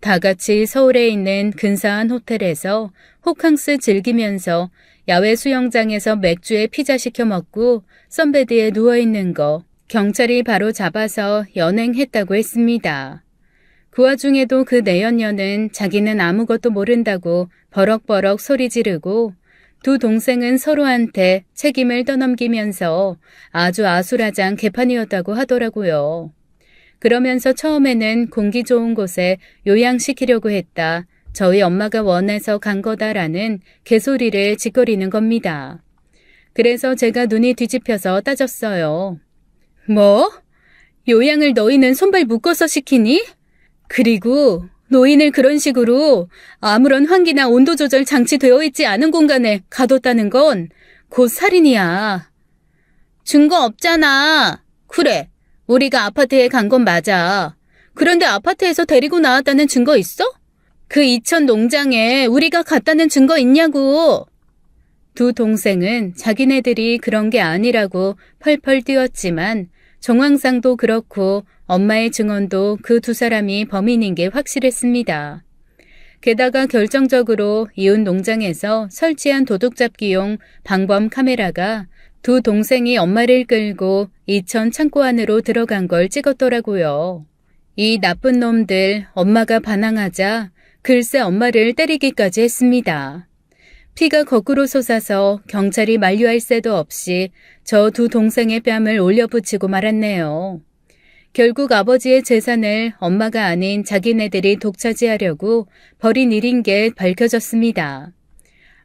다 같이 서울에 있는 근사한 호텔에서 호캉스 즐기면서 야외 수영장에서 맥주에 피자 시켜 먹고 선베드에 누워있는 거 경찰이 바로 잡아서 연행했다고 했습니다. 그 와중에도 그 내연녀는 자기는 아무것도 모른다고 버럭버럭 소리 지르고 두 동생은 서로한테 책임을 떠넘기면서 아주 아수라장 개판이었다고 하더라고요. 그러면서 처음에는 공기 좋은 곳에 요양시키려고 했다. 저희 엄마가 원해서 간 거다라는 개소리를 짓거리는 겁니다. 그래서 제가 눈이 뒤집혀서 따졌어요. 뭐? 요양을 너희는 손발 묶어서 시키니? 그리고 노인을 그런 식으로 아무런 환기나 온도 조절 장치 되어 있지 않은 공간에 가뒀다는 건 곧 살인이야. 증거 없잖아. 그래, 우리가 아파트에 간 건 맞아. 그런데 아파트에서 데리고 나왔다는 증거 있어? 그 이천 농장에 우리가 갔다는 증거 있냐고. 두 동생은 자기네들이 그런 게 아니라고 펄펄 뛰었지만 정황상도 그렇고 엄마의 증언도 그 두 사람이 범인인 게 확실했습니다. 게다가 결정적으로 이웃 농장에서 설치한 도둑잡기용 방범 카메라가 두 동생이 엄마를 끌고 이천 창고 안으로 들어간 걸 찍었더라고요. 이 나쁜 놈들 엄마가 반항하자 글쎄 엄마를 때리기까지 했습니다. 피가 거꾸로 솟아서 경찰이 만류할 새도 없이 저 두 동생의 뺨을 올려붙이고 말았네요. 결국 아버지의 재산을 엄마가 아닌 자기네들이 독차지하려고 벌인 일인 게 밝혀졌습니다.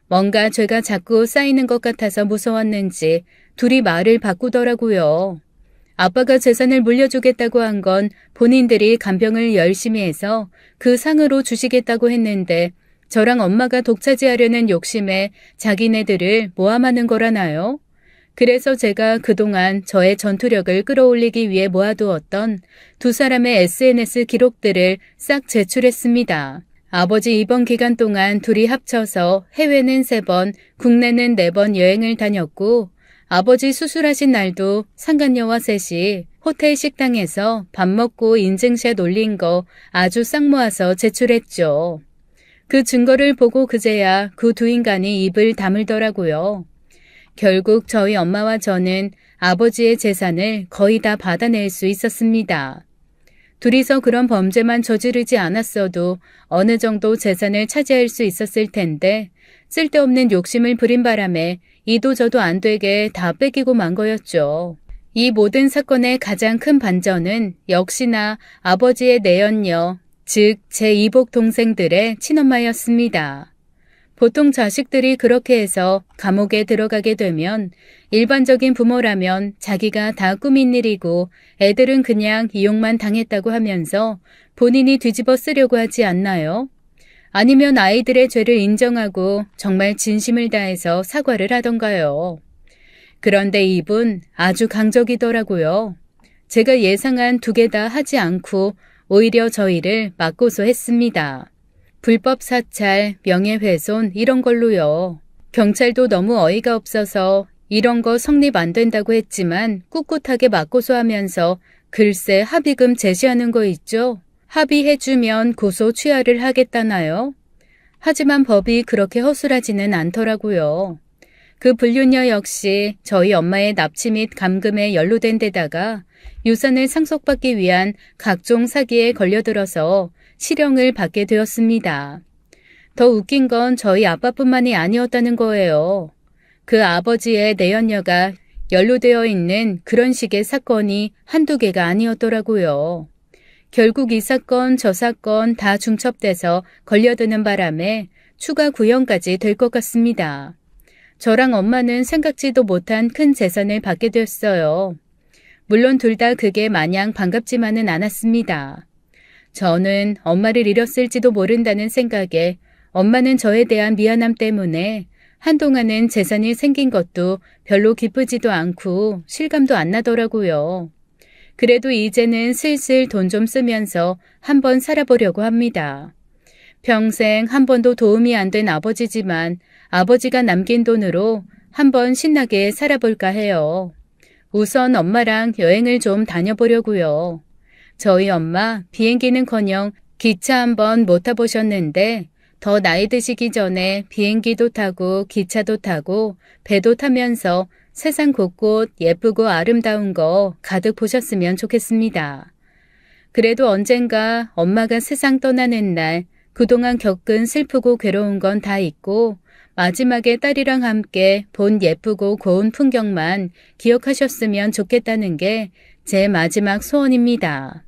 뭔가 죄가 자꾸 쌓이는 것 같아서 무서웠는지 둘이 말을 바꾸더라고요. 아빠가 재산을 물려주겠다고 한 건 본인들이 간병을 열심히 해서 그 상으로 주시겠다고 했는데 저랑 엄마가 독차지하려는 욕심에 자기네들을 모함하는 거라나요? 그래서 제가 그동안 저의 전투력을 끌어올리기 위해 모아두었던 두 사람의 SNS 기록들을 싹 제출했습니다. 아버지 입원 기간 동안 둘이 합쳐서 해외는 3번, 국내는 4번 여행을 다녔고 아버지 수술하신 날도 상간녀와 셋이 호텔 식당에서 밥 먹고 인증샷 올린 거 아주 싹 모아서 제출했죠. 그 증거를 보고 그제야 그 두 인간이 입을 다물더라고요. 결국 저희 엄마와 저는 아버지의 재산을 거의 다 받아낼 수 있었습니다. 둘이서 그런 범죄만 저지르지 않았어도 어느 정도 재산을 차지할 수 있었을 텐데 쓸데없는 욕심을 부린 바람에 이도 저도 안 되게 다 뺏기고 만 거였죠. 이 모든 사건의 가장 큰 반전은 역시나 아버지의 내연녀, 즉 제 이복 동생들의 친엄마였습니다. 보통 자식들이 그렇게 해서 감옥에 들어가게 되면 일반적인 부모라면 자기가 다 꾸민 일이고 애들은 그냥 이용만 당했다고 하면서 본인이 뒤집어 쓰려고 하지 않나요? 아니면 아이들의 죄를 인정하고 정말 진심을 다해서 사과를 하던가요? 그런데 이분 아주 강적이더라고요. 제가 예상한 2개 다 하지 않고 오히려 저희를 맞고소 했습니다. 불법 사찰, 명예훼손 이런 걸로요. 경찰도 너무 어이가 없어서 이런 거 성립 안 된다고 했지만 꿋꿋하게 맞고소하면서 글쎄 합의금 제시하는 거 있죠. 합의해주면 고소 취하를 하겠다나요? 하지만 법이 그렇게 허술하지는 않더라고요. 그 불륜녀 역시 저희 엄마의 납치 및 감금에 연루된 데다가 유산을 상속받기 위한 각종 사기에 걸려들어서 실형을 받게 되었습니다. 더 웃긴 건 저희 아빠뿐만이 아니었다는 거예요. 그 아버지의 내연녀가 연루되어 있는 그런 식의 사건이 한두 개가 아니었더라고요. 결국 이 사건 저 사건 다 중첩돼서 걸려드는 바람에 추가 구형까지 될 것 같습니다. 저랑 엄마는 생각지도 못한 큰 재산을 받게 됐어요. 물론 둘 다 그게 마냥 반갑지만은 않았습니다. 저는 엄마를 잃었을지도 모른다는 생각에 엄마는 저에 대한 미안함 때문에 한동안은 재산이 생긴 것도 별로 기쁘지도 않고 실감도 안 나더라고요. 그래도 이제는 슬슬 돈 좀 쓰면서 한번 살아보려고 합니다. 평생 한 번도 도움이 안 된 아버지지만 아버지가 남긴 돈으로 한번 신나게 살아볼까 해요. 우선 엄마랑 여행을 좀 다녀보려고요. 저희 엄마 비행기는커녕 기차 한번 못 타보셨는데 더 나이 드시기 전에 비행기도 타고 기차도 타고 배도 타면서 세상 곳곳 예쁘고 아름다운 거 가득 보셨으면 좋겠습니다. 그래도 언젠가 엄마가 세상 떠나는 날 그동안 겪은 슬프고 괴로운 건 다 잊고 마지막에 딸이랑 함께 본 예쁘고 고운 풍경만 기억하셨으면 좋겠다는 게 제 마지막 소원입니다.